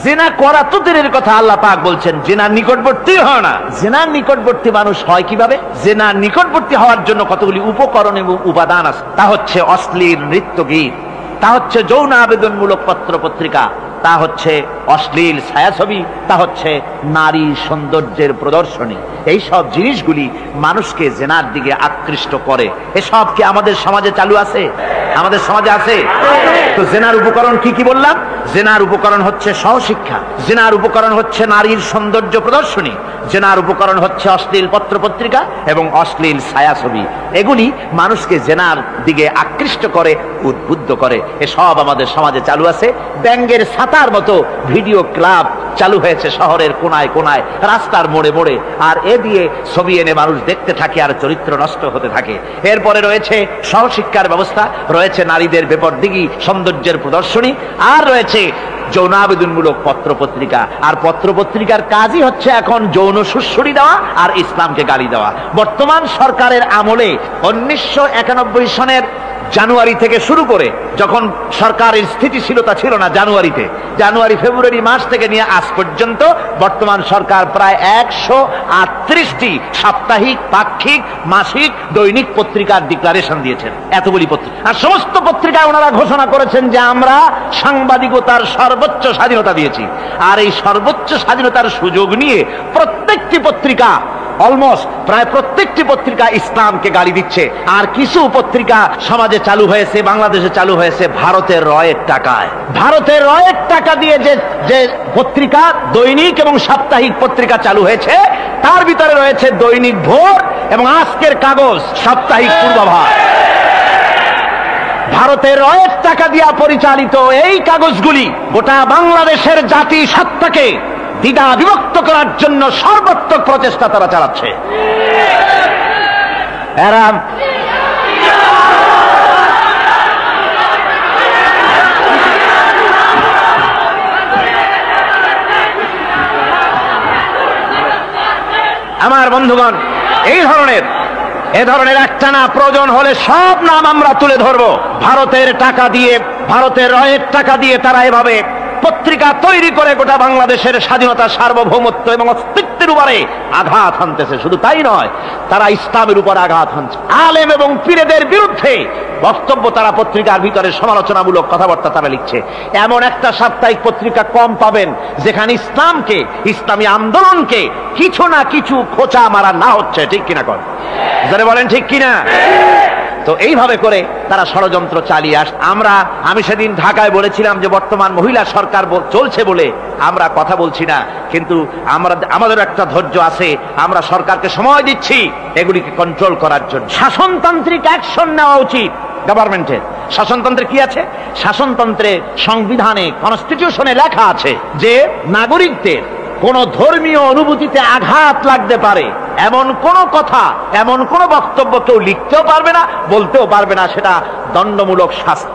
জিনা করা তো দূরের কথা, আল্লাহ পাক বলছেন জিনার নিকটবর্তী হয় না। জিনার নিকটবর্তী মানুষ হয় কিভাবে? জিনার নিকটবর্তী হওয়ার জন্য কতগুলি উপকরণ এবং উপাদান আছে। তা হচ্ছে অশ্লীল নৃত্য গীত, তা হচ্ছে যৌন আবেদনমূলক পত্র পত্রিকা, তা হচ্ছে অশ্লীল ছায়াছবি, তা হচ্ছে নারী সৌন্দর্যের প্রদর্শনী। এই সব জিনিসগুলি মানুষকে জেনার দিকে আকৃষ্ট করে। এসব কি আমাদের সমাজে চালু আছে? আমাদের সমাজে আছে। তো জেনার উপকরণ কি কি বললাম? জেনার উপকরণ হচ্ছে সহশিক্ষা, জেনার উপকরণ হচ্ছে নারীর সৌন্দর্য প্রদর্শনী, জেনার উপকরণ হচ্ছে অশ্লীল পত্র পত্রিকা এবং অশ্লীল ছায়াছবি। এগুলি মানুষকে জেনার দিকে আকৃষ্ট করে, উদ্বুদ্ধ করে। এসব আমাদের সমাজে চালু আছে। ব্যাঙ্গের ছাতার মতো ভিডিও ক্লাব চালু হয়েছে শহরের কোনায় কোনায়, রাস্তার মোড়ে মোড়ে। আর এ দিয়ে ছবি এনে মানুষ দেখতে থাকে আর চরিত্র নষ্ট হতে থাকে। এরপরে রয়েছে সহশিক্ষার ব্যবস্থা, রয়েছে নারীদের বেপরদিগি সৌন্দর্যের প্রদর্শনী, আর রয়েছে যৌন আবেদনমূলক পত্র পত্রিকা। আর পত্র পত্রিকার কাজই হচ্ছে এখন যৌন সুশ্রুতি দেওয়া আর ইসলামকে গালি দেওয়া। বর্তমান সরকারের আমলে 1991 সনের জানুয়ারি থেকে শুরু করে, যখন সরকারের স্থিতিশীলতা ছিল না, জানুয়ারি ফেব্রুয়ারি মাস থেকে নিয়ে আজ পর্যন্ত বর্তমান সরকার প্রায় 138টি সাপ্তাহিক, পাক্ষিক, মাসিক, দৈনিক পত্রিকার ডিক্লারেশন দিয়েছেন। এতগুলি পত্রিকা, আর সমস্ত পত্রিকায় ওনারা ঘোষণা করেছেন যে আমরা সাংবাদিকতার সর্বোচ্চ স্বাধীনতা দিয়েছি। আর এই সর্বোচ্চ স্বাধীনতার সুযোগ নিয়ে প্রত্যেকটি পত্রিকা, অলমোস্ট প্রায় প্রত্যেকটি পত্রিকা ইসলামকে গালি দিচ্ছে। আর কিছু পত্রিকা সমাজে চালু হয়েছে, বাংলাদেশে চালু হয়েছে ভারতের রয়ের টাকায়। ভারতের রয়ের টাকা দিয়ে যে পত্রিকা, দৈনিক এবং সাপ্তাহিক পত্রিকা চালু হয়েছে, তার ভিতরে রয়েছে দৈনিক ভোর এবং আজকের কাগজ, সাপ্তাহিক পূর্বাভাস। ভারতের রয়ের টাকা দিয়া পরিচালিত এই কাগজগুলি গোটা বাংলাদেশের জাতি সত্তাকে দ্বিধা বিভক্ত করার জন্য সর্বাত্মক প্রচেষ্টা তারা চালাচ্ছে। এরা আমার বন্ধুগণ, এ ধরনের একটানা প্রয়োজন হলে সব নাম আমরা তুলে ধরবো। ভারতের টাকা দিয়ে, ভারতের রয়ের টাকা দিয়ে তারা এভাবে পত্রিকা তৈরি করে গোটা বাংলাদেশের স্বাধীনতা, সার্বভৌমত্ব এবং অস্তিত্বের উপরে আঘাত হানতেছে। শুধু তাই নয়, তারা ইসলামের উপর আঘাত হানছে। আলেম এবং পীরদের বিরুদ্ধে বক্তব্য তারা পত্রিকার ভিতরে সমালোচনামূলক কথাবার্তা তারা লিখছে। এমন একটা সাপ্তাহিক পত্রিকা কম পাবেন যেখানে ইসলামকে, ইসলামী আন্দোলনকে কিছু না কিছু খোঁচা মারা না হচ্ছে, ঠিক কিনা? কর যারা বলেন ঠিক কিনা? তো এইভাবে করে তারা ষড়যন্ত্র চালিয়ে আমি সেদিন ঢাকায় বলেছিলাম যে বর্তমান মহিলা সরকার চলছে বলে আমরা কথা বলছি না, কিন্তু আমাদের একটা ধৈর্য আছে। আমরা সরকারকে সময় দিচ্ছি এগুলিকে কন্ট্রোল করার জন্য। শাসনতান্ত্রিক অ্যাকশন নেওয়া উচিত গভর্নমেন্টের। শাসনতন্ত্রে কি আছে? শাসনতন্ত্রে, সংবিধানে, কনস্টিটিউশনে লেখা আছে যে নাগরিকদের কোন ধর্মীয় অনুভূতিতে আঘাত লাগতে পারে এমন কোন কথা, এমন কোন বক্তব্য কেউ লিখতেও পারবে না, বলতেও পারবে না। সেটা দণ্ডমূলক শাস্তি,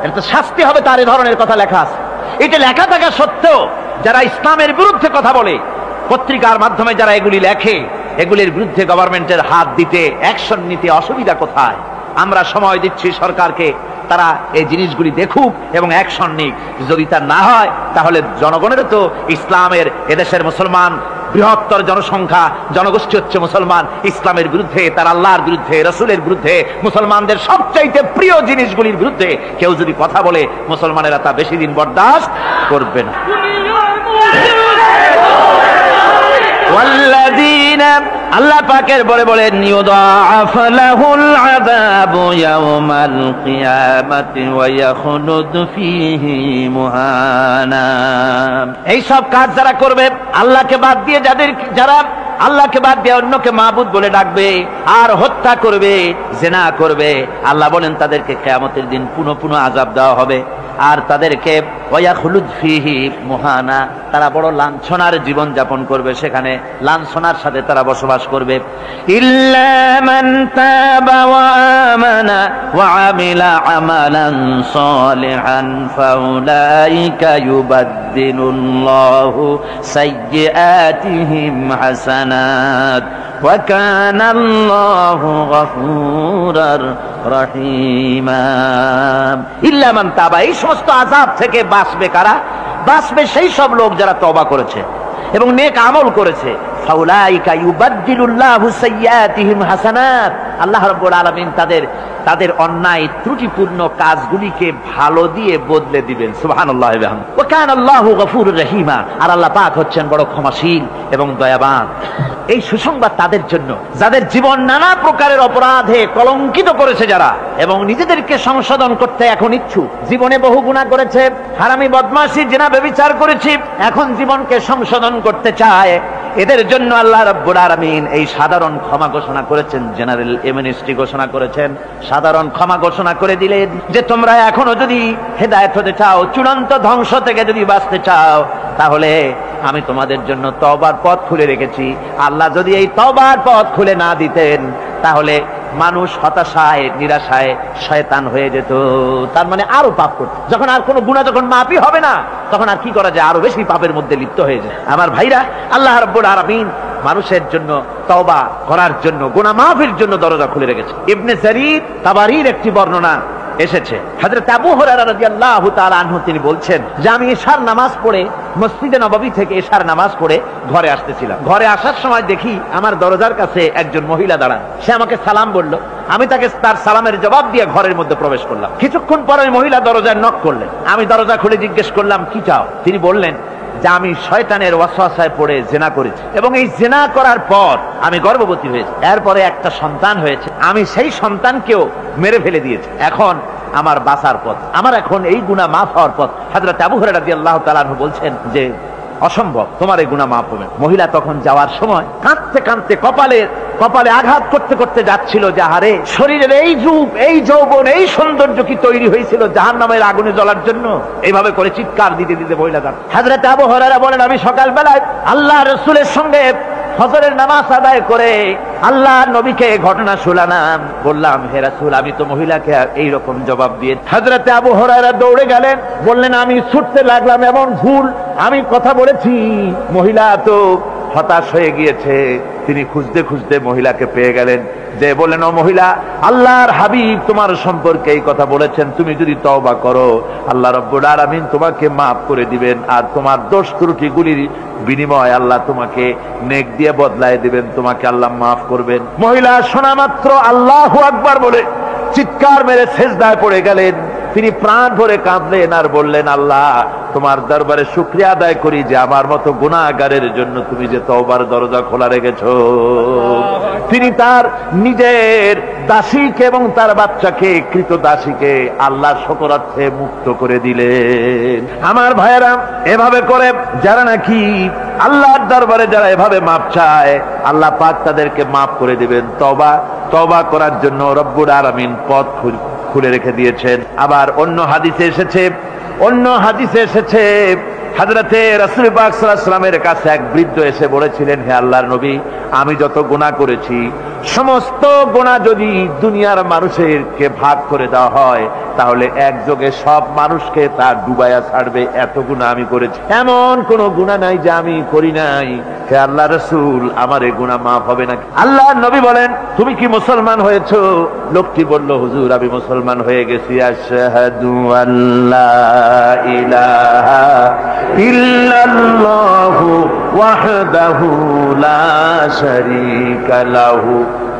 এটা শাস্তি হবে তার। এ ধরনের কথা লেখা আছে। এটা লেখা থাকা সত্ত্বেও যারা ইসলামের বিরুদ্ধে কথা বলে, পত্রিকার মাধ্যমে যারা এগুলি লেখে, এগুলির বিরুদ্ধে গভর্নমেন্টের হাত দিতে, অ্যাকশন নিতে অসুবিধা কোথায়? আমরা সময় দিচ্ছি সরকারকে, তারা এই জিনিসগুলি দেখুক এবং অ্যাকশন নিক। যদি তা না হয় তাহলে জনগণের তো ইসলামের, এদেশের মুসলমান বৃহত্তর জনসংখ্যা, জনগোষ্ঠী হচ্ছে মুসলমান, ইসলামের বিরুদ্ধে, তার আল্লাহর বিরুদ্ধে, রাসূলের বিরুদ্ধে, মুসলমানদের সবচাইতে প্রিয় জিনিসগুলির বিরুদ্ধে কেউ যদি কথা বলে, মুসলমানেরা তা বেশি দিন বরদাস্ত করবে না। আল্লাহ পাকের বলে বলেন ইউদাআফ লাহুল আযাবু ইয়াওমাল কিয়ামাতি ওয়া ইয়াখলুদ ফীহি মুহানা। এই সব কাজ যারা করবে, আল্লাহকে বাদ দিয়ে যারা আল্লাহকে বাদ দিয়ে অন্যকে মাবুদ বলে ডাকবে আর হত্যা করবে, জিনা করবে, আল্লাহ বলেন তাদেরকে কিয়ামতের দিন পুনঃ পুনঃ আযাব দেওয়া হবে। আর তাদেরকে ওয়ায়াখলুদ ফীহি মুহানা, তারা বড় লাঞ্ছনার জীবন যাপন করবে, সেখানে লাঞ্ছনার সাথে তারা বসবাস করবে। ইল্লা মান তাবা ওয়া আমানা ওয়া আমিলা আমালান সালিহান ফাউলাইকা ইউবাদদিলুল্লাহু সাইয়্যাতিহিম হাসানাত ওয়া কানা আল্লাহু গফুরার রহিমা। ইল্লা মান তাবা, এই সমস্ত আযাব থেকে বাঁচবে কারা? বাঁচবে সেই সব লোক যারা তওবা করেছে এবং নেক আমল করেছে। ফাউলাইকা ইউবাদদিলুল্লাহু সাইয়্যাতিহিম হাসানাত, আল্লাহ রাব্বুল আলামিন তাদের অন্যায় ত্রুটিপূর্ণ কাজগুলিকে ভালো দিয়ে বদলে দিবেন। সুবহানাল্লাহি ওয়া বিহামদিহি। ওয়া কানা আল্লাহু গফুরুর রহিমা, আর আল্লাহ পাক হচ্ছেন বড় ক্ষমাশীল এবং দয়াবান। এই সুসংবাদ তাদের জন্য যাদের জীবন নানা প্রকারের অপরাধে কলঙ্কিত করেছে যারা, এবং নিজেদেরকে সংশোধন করতে এখন ইচ্ছুক। জীবনে বহু গুনাহ করেছে, হারামি, বদমাশি, জিনা, ব্যভিচার করেছি, এখন জীবনকে সংশোধন করতে চায়। এদের জন্য আল্লাহ রাব্বুল আলামিন এই সাধারণ ক্ষমা ঘোষণা করেছেন, জেনারেল এমনেস্টি ঘোষণা করেছেন। সাধারণ ক্ষমা ঘোষণা করে দিলেন যে তোমরা এখনো যদি হেদায়েত হতে চাও, চূড়ান্ত ধ্বংস থেকে যদি বাঁচতে চাও, তাহলে আমি তোমাদের জন্য তওবার পথ খুলে রেখেছি। আল্লাহ যদি এই তওবার পথ খুলে না দিতেন তাহলে মানুষ হতাশায়, নিরাশায় শয়তান হয়ে যেত। তার মানে আরো পাপ করত। যখন আর কোনো গুনাহ যখন মাফই হবে না, তখন আর কি করা যায়? আরো বেশি পাপের মধ্যে লিপ্ত হয়ে যায়। আমার ভাইরা, আল্লাহ রাব্বুল আলামিন মানুষের জন্য তওবা করার জন্য, গুনাহ মাফের জন্য দরজা খুলে রেখেছে। ইবনে জারীর তাবারীর একটি বর্ণনা এসেছে, হযরত আবু হুরায়রা রাদিয়াল্লাহু তাআলা আনহু তিনি বলছেন যে আমি ইশার নামাজ পড়ে মসজিদে নববী থেকে ইশার নামাজ পড়ে ঘরে আসতেছিলাম। ঘরে আসার সময় দেখি আমার দরজার কাছে একজন মহিলা দাঁড়ান। সে আমাকে সালাম বলল, আমি তাকে তার সালামের জবাব দিয়ে ঘরের মধ্যে প্রবেশ করলাম। কিছুক্ষণ পরে ওই মহিলা দরজায় নক করলেন। আমি দরজা খুলে জিজ্ঞেস করলাম কি চাও? তিনি বললেন যে আমি শয়তানের ওয়াসওয়াসায় পড়ে জিনা করেছি এবং এই জিনা করার পর আমি গর্ভবতী হয়েছি, এরপরে একটা সন্তান হয়েছে, আমি সেই সন্তানকেও মেরে ফেলে দিয়েছি। এখন আমার বাঁচার পথ, আমার এখন এই গুনাহ মাফ হওয়ার পথ। হযরত আবু হুরায়রা রাদিয়াল্লাহু তাআলা আনহু বলছেন যে অসম্ভব, তোমার এই গুনাহ মাফ হবে। মহিলা তখন যাওয়ার সময় কাঁদতে কাঁদতে কপালে আঘাত করতে করতে যাচ্ছিল যে আরে শরীরের এই রূপ, এই যৌবন, এই সৌন্দর্য কি তৈরি হয়েছিল জাহান্নামের আগুনে জ্বলার জন্য? এইভাবে করে চিৎকার দিতে দিতে মহিলা যান। হযরত আবু হুরায়রা বলেন আমি সকালবেলায় আল্লাহ রাসূলের সঙ্গে ফজরের নামাজ আদায় করে আল্লাহ নবীকে ঘটনা শোনালাম। বললাম হে রাসূল, আমি তো মহিলাকে এইরকম জবাব দিয়ে। হযরত আবু হুরায়রা দৌড়ে গেলেন, বললেন আমি ছুটতে লাগলাম, এমন ভুল আমি কথা বলেছি। মহিলা তো হতাশ হয়ে গিয়েছে। তিনি খুঁজতে খুঁজতে মহিলাকে পেয়ে গেলেন, যে বললেন ও মহিলা, আল্লাহর হাবিব তোমার সম্পর্কে এই কথা বলেছেন, তুমি যদি তওবা করো আল্লাহ রাব্বুল আলামিন তোমাকে মাফ করে দিবেন, আর তোমার দোষ ত্রুটিগুলির বিনিময় আল্লাহ তোমাকে নেক দিয়ে বদলায় দিবেন, তোমাকে আল্লাহ মাফ করবেন। মহিলা শোনা মাত্র আল্লাহু আকবার বলে চিৎকার মেরে সিজদায় পড়ে গেলেন। তিনি প্রাণ ভরে কাঁদলেন আর বললেন আল্লাহ তোমার দরবারে শুকরিয়া আদায় করি যে আমার মতো গুনাহগারের জন্য তুমি যে তওবার দরজা খোলা রেখেছো। তিনি তার নিজের দাসীকে এবং তার বাচ্চাকে, কৃত দাসীকে আল্লাহর শকরার্থে মুক্ত করে দিলেন। আমার ভাইয়েরা, এভাবে করে যারা নাকি আল্লাহর দরবারে যারা এভাবে মাপ চায়, আল্লাহ পাক তাদেরকে মাফ করে দিবেন। তওবা করার জন্য রব্বুল আলামিন পথ খুলে রেখে দিয়েছেন। আবার অন্য হাদিসে এসেছে হযরতে রাসূল পাক সাল্লাল্লাহু আলাইহি ওয়াসাল্লামের কাছে এক বৃদ্ধ এসে বলেছিলেন, হে আল্লাহর নবী, আমি যত গুনাহ করেছি সমস্ত গুনাহ যদি দুনিয়ার মানুষেরকে ভাগ করে দেওয়া হয় তাহলে একযোগে সব মানুষকে তা ডুবাইয়া ছাড়বে, এত গুনাহ আমি করেছি। এমন কোন গুনাহ নাই যে আমি করি নাই। হে আল্লাহ রাসূল, আমার এই গুনাহ মাফ হবে নাকি? আল্লাহর নবী বলেন, তুমি কি মুসলমান হয়েছো? লোকটি বলল, হুজুর আমি মুসলমান হয়ে গেছি। আশহাদু আল্লা ইলাহা ইল্লাল্লাহু ওয়াহদাহু লা শারীকা লাহু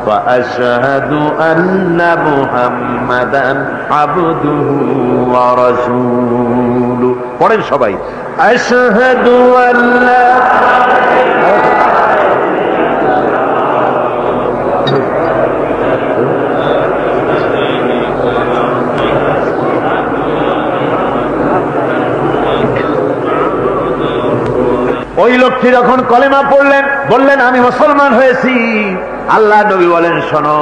ওয়া আশহাদু আন্না মুহাম্মাদান আবদুহু ওয়া রাসূলুহু। পড়েন সবাই, আশহাদু আল্লা ওই লোকটি যখন কলেমা পড়লেন, বললেন আমি মুসলমান হয়েছি। আল্লাহ নবী বলেন, শোনো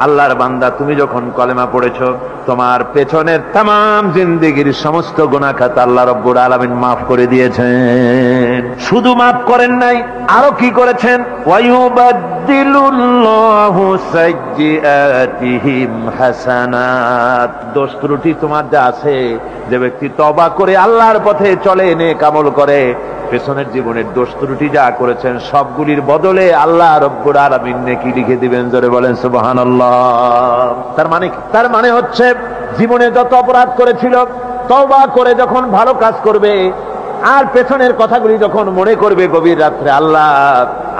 আল্লাহর বান্দা, তুমি যখন কলেমা পড়েছো তোমার পেছনের তামাম জিন্দেগির সমস্ত গুনাহ খাতা আল্লাহ রব্বুল আলামিন মাফ করে দিয়েছেন। শুধু মাফ করেন নাই, আরো কি করেছেন? ওয়ায়ুবাদদিলুল্লাহু সাইয়্যাতিহিম হাসানাত। দোষ ত্রুটি তোমার যা আছে, যে ব্যক্তি তওবা করে আল্লাহর পথে চলে, নেক আমল করে, পেছনের জীবনের দোষ ত্রুটি যা করেছেন সবগুলির বদলে আল্লাহ রব্বুল আলামিন নেকি লিখে দিবেন। জোরে বলেন সুবহানাল্লাহ। তার মানে হচ্ছে জীবনে যত অপরাধ করেছিল তওবা করে যখন ভালো কাজ করবে আর পেছনের কথাগুলি যখন মনে করবে গভীর রাত্রে, আল্লাহ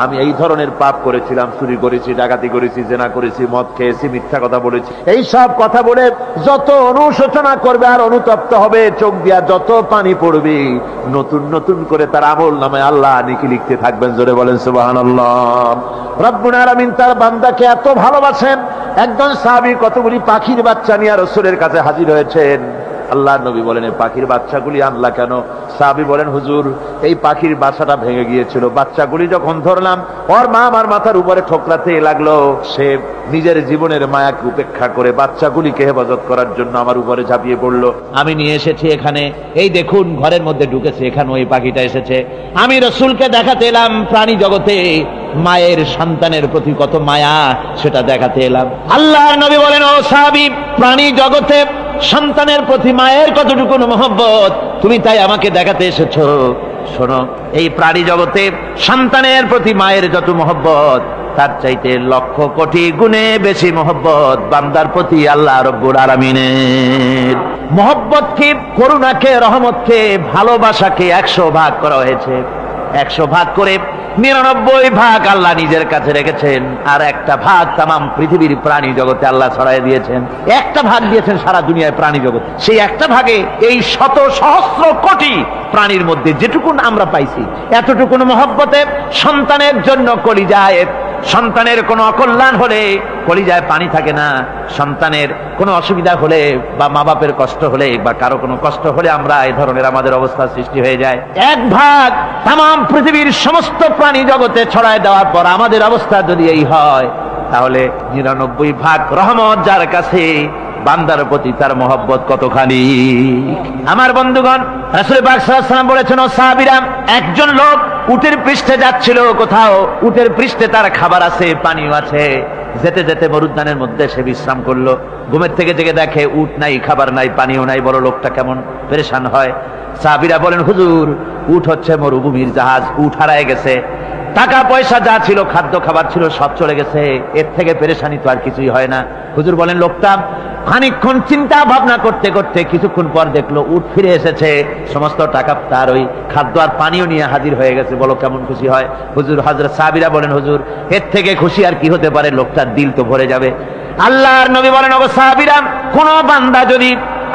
আমি এই ধরনের পাপ করেছিলাম, চুরি করেছি, ডাকাতি করেছি, জেনা করেছি, মদ খেয়েছি, মিথ্যা কথা বলেছি, এই সব কথা বলে যত অনুশোচনা করবে আর অনুতপ্ত হবে, চোখ দিয়া যত পানি পড়বে, নতুন নতুন করে তার আমল নামে আল্লাহ নেকি লিখতে থাকবেন। জোরে বলেন সুবহানাল্লাহ। রব্বুল আলামিন তার বান্দাকে এত ভালোবাসেন, একজন সাহাবী কতগুলি পাখির বাচ্চা নিয়ে রাসূলের কাছে হাজির হয়েছেন। আল্লাহ নবী বলেন, এই পাখির বাচ্চাগুলি আনলা কেন? সাহাবী বলেন, হুজুর এই পাখির বাসাটা ভেঙে গিয়েছিল, বাচ্চাগুলি যখন ধরলাম ওর মা আমার মাথার উপরে ঠোকরাতে লাগলো, সে নিজের জীবনের মায়াকে উপেক্ষা করে বাচ্চাগুলিকে হেফাজত করার জন্য আমার উপরে ঝাঁপিয়ে পড়লো। আমি নিয়ে এসেছি এখানে, এই দেখুন ঘরের মধ্যে ঢুকেছে, এখানে ওই পাখিটা এসেছে। আমি রাসূলকে দেখাতে এলাম প্রাণী জগতে মায়ের সন্তানের প্রতি কত মায়া, সেটা দেখাতে এলাম। আল্লাহর নবী বলেন, ও সাহাবী, প্রাণী জগতে সন্তানের প্রতি মায়ের কতটুকু মহব্বত তুমি তাই আমাকে দেখাতে এসেছো। শোনো, এই প্রাণী জগতে সন্তানের প্রতি মায়ের যত মহব্বত তার চাইতে লক্ষ কোটি গুণে বেশি মহব্বত বান্দার প্রতি আল্লাহ রব্বুল আলামিনের। মহব্বতকে, করুণাকে, রহমতকে, ভালোবাসাকে 100 ভাগ করা হয়েছে। 100 ভাগ করে 99 ভাগ আল্লাহ নিজের কাছে রেখেছেন, আর একটা ভাগ তামাম পৃথিবীর প্রাণী জগতে আল্লাহ ছড়াই দিয়েছেন। একটা ভাগ দিয়েছেন সারা দুনিয়ায় প্রাণী জগৎ, সেই একটা ভাগে এই শত সহস্র কোটি প্রাণীর মধ্যে যেটুকুন আমরা পাইছি, এতটুকুন মহব্বতে সন্তানের জন্য কলিজায়, সন্তানের কোনো অকল্যাণ হলে কলিজায় পানি থাকে না, সন্তানের কোনো অসুবিধা হলে বা মা বাপের কষ্ট হলে বা কারো কোনো কষ্ট হলে আমরা এই ধরনের আমাদের অবস্থা সৃষ্টি হয়ে যায়। এক ভাগ তামাম পৃথিবীর সমস্ত প্রাণী জগতে ছড়ায় দেওয়ার পর আমাদের অবস্থা যদি এই হয়, তাহলে 99 ভাগ রহমত যার কাছে, বান্দার প্রতি তার মহব্বত কতখানি। আমার বন্ধুগণ, রাসূল পাক সাল্লাল্লাহু আলাইহি ওয়াসাল্লাম বলেছেন, ও সাহাবীরা, একজন লোক উটের পৃষ্ঠে যাচ্ছিল কোথাও, উটের পৃষ্ঠে তার খাবার আছে, পানিও আছে, যেতে যেতে মরুদ্যানের মধ্যে সে বিশ্রাম করলো। ঘুমের থেকে জেগে দেখে উট নাই, খাবার নাই, পানিও নাই, বড় লোকটা কেমন পেরেশান হয়। সাহাবীরা বলেন, হুজুর উট হচ্ছে মরুভূমির জাহাজ, উট হারায় গেছে, টাকা পয়সা যা ছিল, খাদ্য খাবার ছিল, সব চলে গেছে, এর থেকে পেরেশানি তো আর কিছুই হয় না। হুজুর বলেন, লোকটা খানিকক্ষণ চিন্তা ভাবনা করতে করতে কিছুক্ষণ পর দেখলো উট ফিরে এসেছে, সমস্ত টাকা তার ওই খাদ্য আর পানিও নিয়ে হাজির হয়ে গেছে। বলো কেমন খুশি হয়? হুজুর, হযরত সাহাবীরা বলেন, হুজুর এর থেকে খুশি আর কি হতে পারে, লোকটার দিল তো ভরে যাবে। আল্লাহর নবী বলেন, ওগো সাহাবীরা, কোন বান্দা যদি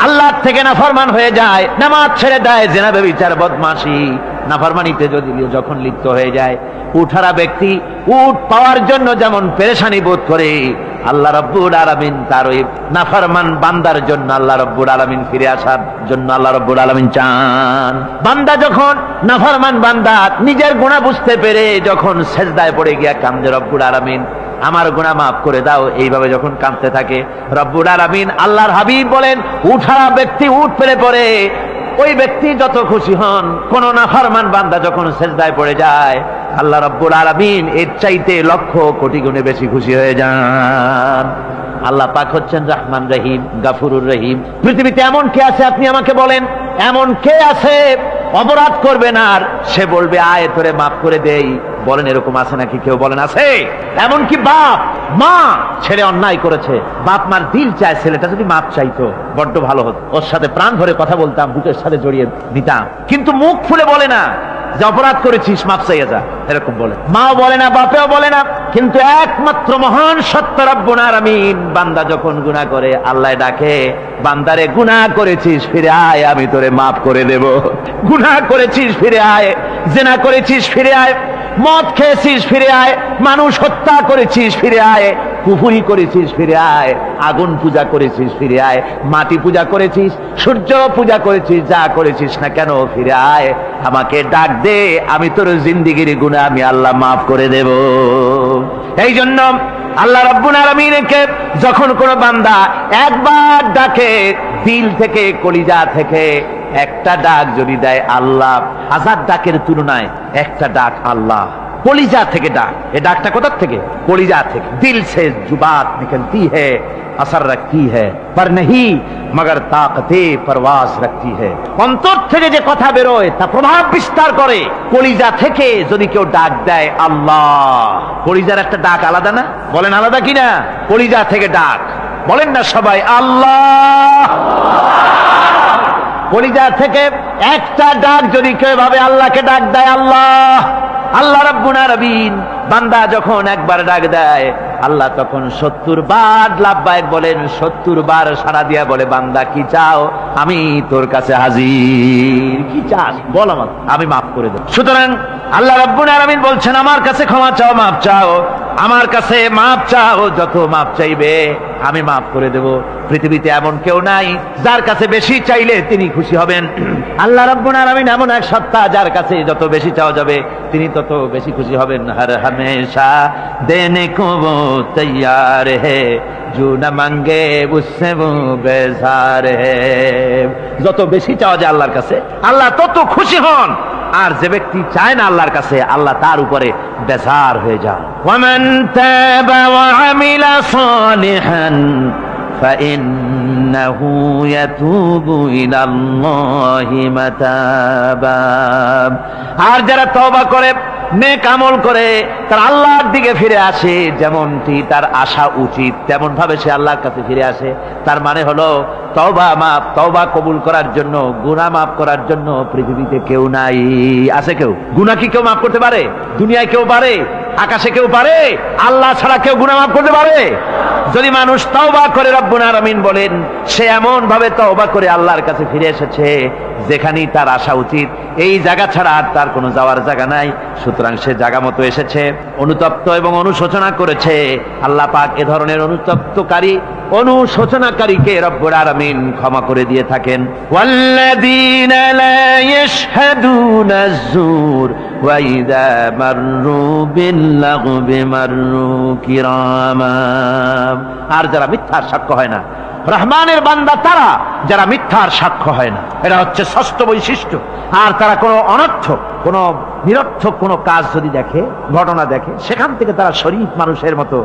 আল্লাহর থেকে নাফরমান হয়ে যায়, নামাজ ছেড়ে দেয়, জিনা ব্যভিচার বদমাশি নাফরমানিতে যদি যখন লিপ্ত হয়ে যায়, উঠারা ব্যক্তি উট পাওয়ার জন্য যেমন পেরেশানি বোধ করে, আল্লাহ রাব্বুল আলামিন তার ওই নাফরমান বান্দার জন্য, আল্লাহ রাব্বুল আলামিন ফিরে আসার জন্য আল্লাহ রাব্বুল আলামিন চান। বান্দা যখন, নাফরমান বান্দা নিজের গুনাহ বুঝতে পেরে যখন সেজদায় পড়ে গিয়া কান্দে, রব্বুল আলামিন আমার গুনাহ মাফ করে দাও, এইভাবে যখন কাঁদতে থাকে, রব্বুল আলামিন, আল্লাহর হাবিব বলেন, উঠারা ব্যক্তি উঠ পেরে পড়ে ওই ব্যক্তি যত খুশি হন, কোন নাফরমান বান্দা যখন সিজদায় পড়ে যায়, আল্লাহ রাব্বুল আলামিন এর চাইতে লক্ষ কোটি গুণে বেশি খুশি হয়ে যান। আল্লাহ পাক হচ্ছেন রহমান রহিম, গাফুরুর রহিম। পৃথিবীতে এমন কে আছে আপনি আমাকে বলেন, এমন কে আছে অপরাধ করবে না আর সে বলবে আয় তোরে মাফ করে দেই? বলেন এরকম আছে নাকি? কেউ বলেন আছে? এমনকি বাপ মা ছেলে অন্যায় করেছে, বাপ মার দিল চায় ছেলেটা যদি মাপ চাইতো বড্ড ভালো হতো, ওর সাথে প্রাণ ভরে কথা বলতাম, বুকের সাথে জড়িয়ে নিতাম, কিন্তু মুখ খুলে বলে না যে অপরাধ করেছিস মাপ চাইয়া যা, এরকম বলে। মাও বলে না, বাপেও বলে না। কিন্তু একমাত্র মহান সত্য রব্বুল আলামিন, বান্দা যখন গুনাহ করে আল্লাহ ডাকে, বান্দারে গুনাহ করেছিস ফিরে আয়, আমি তোরে মাফ করে দেব। গুনাহ করেছিস ফিরে আয়, জিনা করেছিস ফিরে আয়, মদ খেয়েছিস ফিরে আয়, মানুষ হত্যা করেছিস ফিরে আয়, কুফরি করেছিস ফিরে আয়, আগুন পূজা করেছিস ফিরে আয়, মাটি পূজা করেছিস, সূর্য পূজা করেছিস, যা করেছিস না কেন ফিরে আয়, আমাকে ডাক দে, আমি তোর জিন্দেগির গুনাহ আমি আল্লাহ মাফ করে দেব। এই জন্য আল্লাহ রাব্বুল আলামিনকে যখন কোন বান্দা একবার ডাকে দিল থেকে, কলিজা থেকে, একটা ডাক যদি দেয় আল্লাহ, হাজার ডাকের তুলনায় একটা ডাক আল্লাহ, কলিজা থেকে ডাক। এই ডাকটা কোথা থেকে? কলিজা থেকে। দিল সে जुबात निकलती है, असर रखती है, पर नहीं मगर ताकते परवाज रखती है। অন্তর থেকে যে কথা বেরোয় তা প্রভাব বিস্তার করে। কলিজা থেকে যদি কেউ ডাক দেয় আল্লাহ, কলিজার একটা ডাক আলাদা না? বলেন আলাদা কিনা? কলিজা থেকে ডাক, বলেন না সবাই আল্লাহ। কলিজা থেকে একটা ডাক যদি কেউ ভাবে আল্লাহকে ডাক দেয় আল্লাহ, আল্লাহ রাব্বুল আলামিন বান্দা যখন একবার ডাক দেয় আল্লাহ তখন 70 বার লাব্বাইক বলেন, 70 বার সাড়া দিয়া বলে বান্দা কি চাও, আমি তোর কাছে হাজির, কি চাস বল, আমার আমি মাফ করে দেব। সুতরাং আল্লাহ রাব্বুল আলামিন বলছেন আমার কাছে ক্ষমা চাও, মাফ চাও, আমার কাছে মাফ চাও, যত মাফ চাইবে আমি মাফ করে দেব। পৃথিবীতে এমন কেউ নাই যার কাছে বেশি চাইলে তিনি খুশি হবেন। আল্লাহ রাব্বুল আলামিন এমন এক সত্তা যার কাছে যত বেশি চাওয়া যাবে তিনি তত বেশি খুশি হবেন। হর হমেশা দেনে কো वो तैयार है, जो न मांगे उससे वो बेजार है। যত বেশি চাওয়া যায় আল্লাহর কাছে আল্লাহ তত খুশি হন, আর যে ব্যক্তি চায় না আল্লাহর কাছে আল্লাহ তার উপরে বেজার হয়ে যান। ওয়ামান তাবা ওয়া আমিলা সালিহান ফাইন্নাহু ইয়াতুবু ইলাল্লাহি মাতাবা। আর যারা তওবা করে, নেক আমল করে, তার আল্লাহর দিকে ফিরে আসে, যেমনটি তার আশা উচিত তেমন ভাবে সে আল্লাহর কাছে ফিরে আসে, তার মানে হলো তওবা মাফ, তওবা কবুল করার জন্য, গুনাহ মাফ করার জন্য পৃথিবীতে কেউ নাই। আছে কেউ? গুনাহ কি কেউ মাফ করতে পারে? দুনিয়ায় কেউ পারে? আকাশে কেউ পারে? আল্লাহ ছাড়া কেউ গুনাহ মাফ করতে পারে? যদি মানুষ তওবা করে, রব্বুল আলামিন বলেন সে এমন ভাবে তওবা করে আল্লাহর কাছে ফিরে এসেছে যেখানেই তার আসা উচিত, এই জায়গা ছাড়া আর তার কোনো যাওয়ার জায়গা নাই। সুতরাং সে জায়গা মতো এসেছে, অনুতপ্ত এবং অনুশোচনা করেছে। আল্লাহ পাক এ ধরনের অনুতপ্তকারী, অনুশোচনাকারীকে রব্বুল আলামিন ক্ষমা করে দিয়ে থাকেন। ওয়াল্লাযীনা লা ইয়াশহাদুনা আয-যুর ওয়া ইযা মাররু বিল-লাগবি মাররু কিরামা। আর যারা মিথ্যার সাক্ষ্য হয় না, রহমানের বান্দা তারা যারা মিথ্যার সাক্ষ্য হয় না, এটা হচ্ছে ষষ্ঠ বৈশিষ্ট্য। আর তারা কোনো অনর্থক, কোনো নিরর্থক কোনো কাজ যদি দেখে, ঘটনা দেখে, সেখান থেকে তারা শরীফ মানুষের মতো,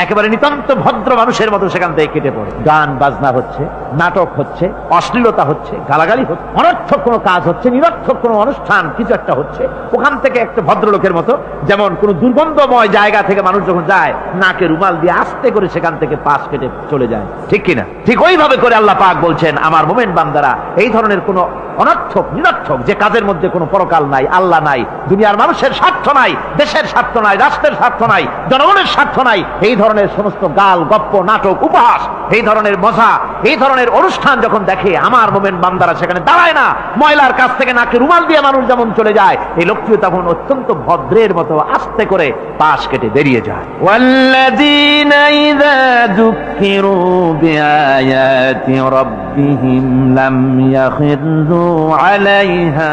একেবারে নিতান্ত ভদ্র মানুষের মতো সেখান থেকে কেটে পড়ে। গান বাজনা হচ্ছে, নাটক হচ্ছে, অশ্লীলতা হচ্ছে, গালাগালি হচ্ছে, অনর্থক কোনো কাজ হচ্ছে, নিরর্থক কোনো অনুষ্ঠান কিছু একটা হচ্ছে, ওখান থেকে একটা ভদ্রলোকের মতো, যেমন কোনো দুর্গন্ধময় জায়গা থেকে মানুষ যখন যায় নাকে রুমাল দিয়ে আস্তে করে সেখান থেকে পাশ কেটে চলে যায়, ঠিক কিনা? ঠিক ওইভাবে করে আল্লাহ পাক বলছেন আমার মুমিন বান্দারা এই ধরনের কোনো অনর্থক, নিরর্থক যে কাজের মধ্যে কোনো পরকাল নাই, আল্লাহ নাই, দুনিয়ার মানুষের স্বার্থ নাই, দেশের স্বার্থ নাই, রাষ্ট্রের স্বার্থ নাই, জনগণের স্বার্থ নাই, এই ধরনের সমস্ত গাল গপ্প, নাটক, উপহাস, এই ধরনের মজা, এই ধরনের অনুষ্ঠান যখন দেখে আমার মুমিন বান্দারা সেখানে দাঁড়ায় না। ময়লার কাছ থেকে নাকে রুমাল দিয়ে মানুষ যেমন চলে যায়, এই লোকটিও তখন অত্যন্ত ভদ্রের মতো আস্তে করে পাশ কেটে বেরিয়ে যায়। ওয়াল্লাযীনা ইযা যুক্কিরু বিআয়াতি রাব্বিহিম লাম ইয়াখিরু আলাইহা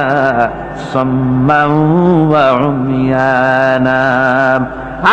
সাম্মান ওয়া উমিয়ানা।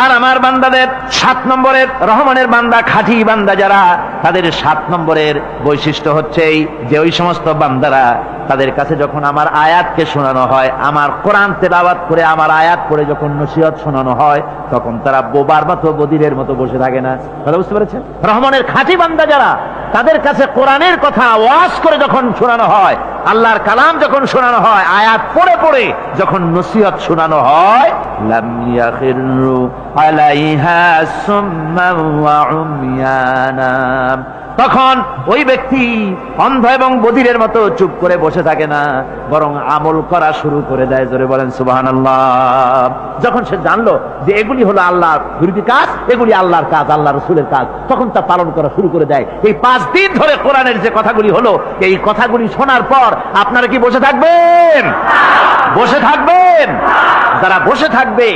আর আমার বান্দাদের 7 নম্বরের, রহমানের বান্দা, খাঁটি বান্দা যারা, তাদের 7 নম্বরের বৈশিষ্ট্য হচ্ছে এই যে ওই সমস্ত বান্দারা তাদের কাছে যখন আমার আয়াতকে শোনানো হয়, আমার কোরআন তেলাওয়াত করে আমার আয়াত পড়ে যখন নসিহত শোনানো হয়, তখন তারা বোবার মতো বধিরের মতো বসে থাকে না। কথা বুঝতে পেরেছেন? রহমানের খাঁটি বান্দা যারা, তাদের কাছে কোরআনের কথা ওয়াজ করে যখন শোনানো হয়, আল্লাহর কালাম যখন শোনানো হয়, আয়াত পড়ে পড়ে যখন নসিহত শোনানো হয়, লাম ইয়াখিরু আলাইহা সুম্মান ওয়া উময়ানা, তখন ওই ব্যক্তি অন্ধ এবং বধিরের মতো চুপ করে বসে থাকে না, বরং আমল করা শুরু করে দেয়। জোরে বলেন সুবহানাল্লাহ। যখন সে জানলো যে এগুলি হলো আল্লাহর বিরোধী কাজ, এগুলি আল্লাহর কাজ, আল্লাহ রসুলের কাজ, তখন তা পালন করা শুরু করে দেয়। এই 5 দিন ধরে কোরআনের যে কথাগুলি হলো, এই কথাগুলি শোনার পর আপনারা কি বসে থাকবেন? বসে থাকবেন? যারা বসে থাকবে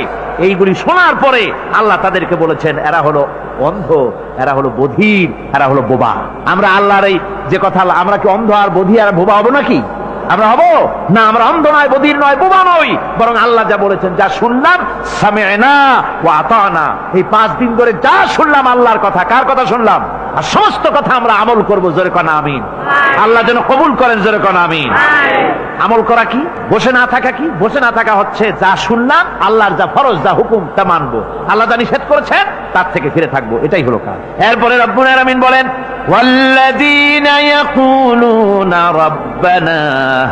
এইগুলি শোনার পরে আল্লাহ তাদেরকে বলেছেন এরা হলো অন্ধ, এরা হলো বধির, এরা হলো বোবা। আমরা আল্লাহর এই যে কথা, আমরা কি অন্ধ আর বধির আর বোবা হবো নাকি? আমরা হবো না। আমরা অন্ধ নয়, বধির নয়, বোবা নই, বরং আল্লাহ যা বলেছেন, যা শুনলাম সামি'না ওয়া আতা'না, এই 5 দিন ধরে যা শুনলাম আল্লাহর কথা, কার কথা শুনলাম? আর সমস্ত কথা আমরা আমল করবো। জোরে কোন আমিন। আল্লাহ যেন কবুল করেন। জোরে কোন আমিন। আমল করা কি? বসে না থাকা কি? বসে না থাকা হচ্ছে যা শুনলাম, আল্লাহর যা ফরজ, যা হুকুম, তা মানবো। আল্লাহ যা নিষেধ করেছেন তার থেকে ফিরে থাকবো, এটাই হলো কাজ। এরপরে রব্বুল আলামিন বলেন, ওয়াল্লাযীনা ইয়াকুলুনা রাব্বানা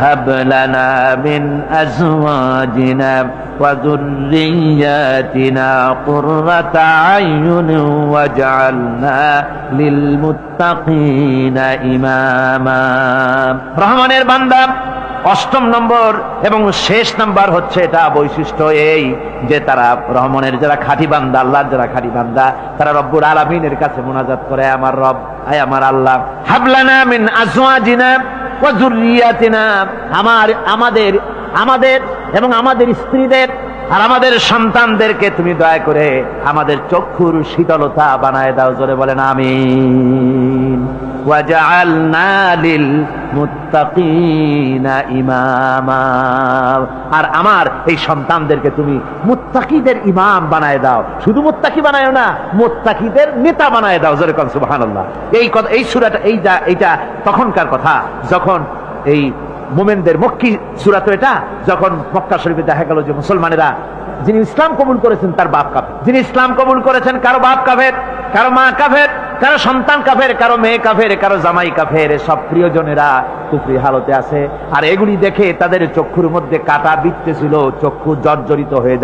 হাব লানা মিন আজওয়াজিনা ওয়া যুররিয়্যাতিনা কুররাতা আয়ুনিন ওয়াজআলনা লিল মুত্তাকিনা ইমামা। রহমানের বান্দা 8ম নম্বর এবং শেষ নাম্বার হচ্ছে এটা বৈশিষ্ট্য এই যে তারা রহমানের যারা খাঁটি বান্দা, আল্লাহর যারা খাঁটি বান্দা, তারা রব্বুল আলামিনের কাছে মুনাজাত করে, আমার রব, আয় আমার আল্লাহ, হাবলানা মিন আজওয়াজিনা ওয়া যুররিয়াতিনা, আমাদের এবং আমাদের স্ত্রীদের আর আমাদের সন্তানদেরকে তুমি দয়া করে আমাদের চক্ষুর শীতলতা বানায় দাও। জোরে বলেন আমিন। ওয়াজআলনা লিল মুত্তাকিনা ইমামা, আর আমার এই সন্তানদেরকে তুমি মুত্তাকিদের ইমাম বানায় দাও। শুধু মুত্তাকি বানায়ও না, মুত্তাকিদের নেতা বানায় দাও। জোরে কোন সুবহানাল্লাহ। এই সূরাটা এইটা তখনকার কথা যখন এই মুমিনদের মক্কি সূরা, তো এটা যখন মক্কা শরীফে দেখা গেল যে মুসলমানেরা, যিনি ইসলাম কবুল করেছেন তার বাপ কাফের, যিনি ইসলাম কবুল করেছেন কারো বাপ কাফের, কারো মা কাফের, কারো সন্তান কাফের, কারো মেয়ে কাফের, কারো জামাই কাফের, সব প্রিয়জনেরা কুফরি হালতে আছে। আর এগুলি দেখে তাদের চক্ষুর মধ্যে কাটা বিঁধতেছিল, চক্ষু জর্জরিত হয়ে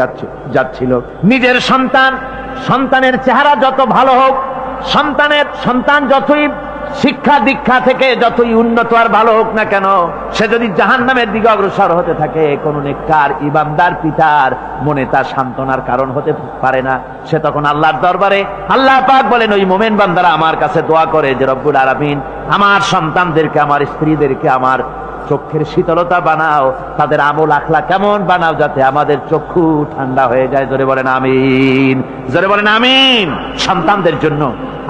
যাচ্ছিল। নিজের সন্তানের চেহারা যত ভালো হোক, সন্তান যতই শিক্ষা দীক্ষা থেকে যতই উন্নত আর ভালো হোক না কেন, সে যদি জাহান্নামের দিকে অগ্রসর হতে থাকে, কোন নেককার ইমানদার পিতার মনে তা সান্ত্বনার কারণ হতে পারে না। সে তখন আল্লাহর দরবারে, আল্লাহ পাক বলেন ওই মুমিন বান্দারা আমার কাছে দোয়া করে যে রব্বুল আলামিন আমার সন্তানদেরকে, আমার স্ত্রীদেরকে আমার চোখের শীতলতা বানাও, তাদের আমল আখলা কেমন বানাও, যাতে আমাদের চক্ষু ঠান্ডা হয়ে যায়। জোরে বলেন আমিন। জোরে বলেন আমিন। সন্তানদের জন্য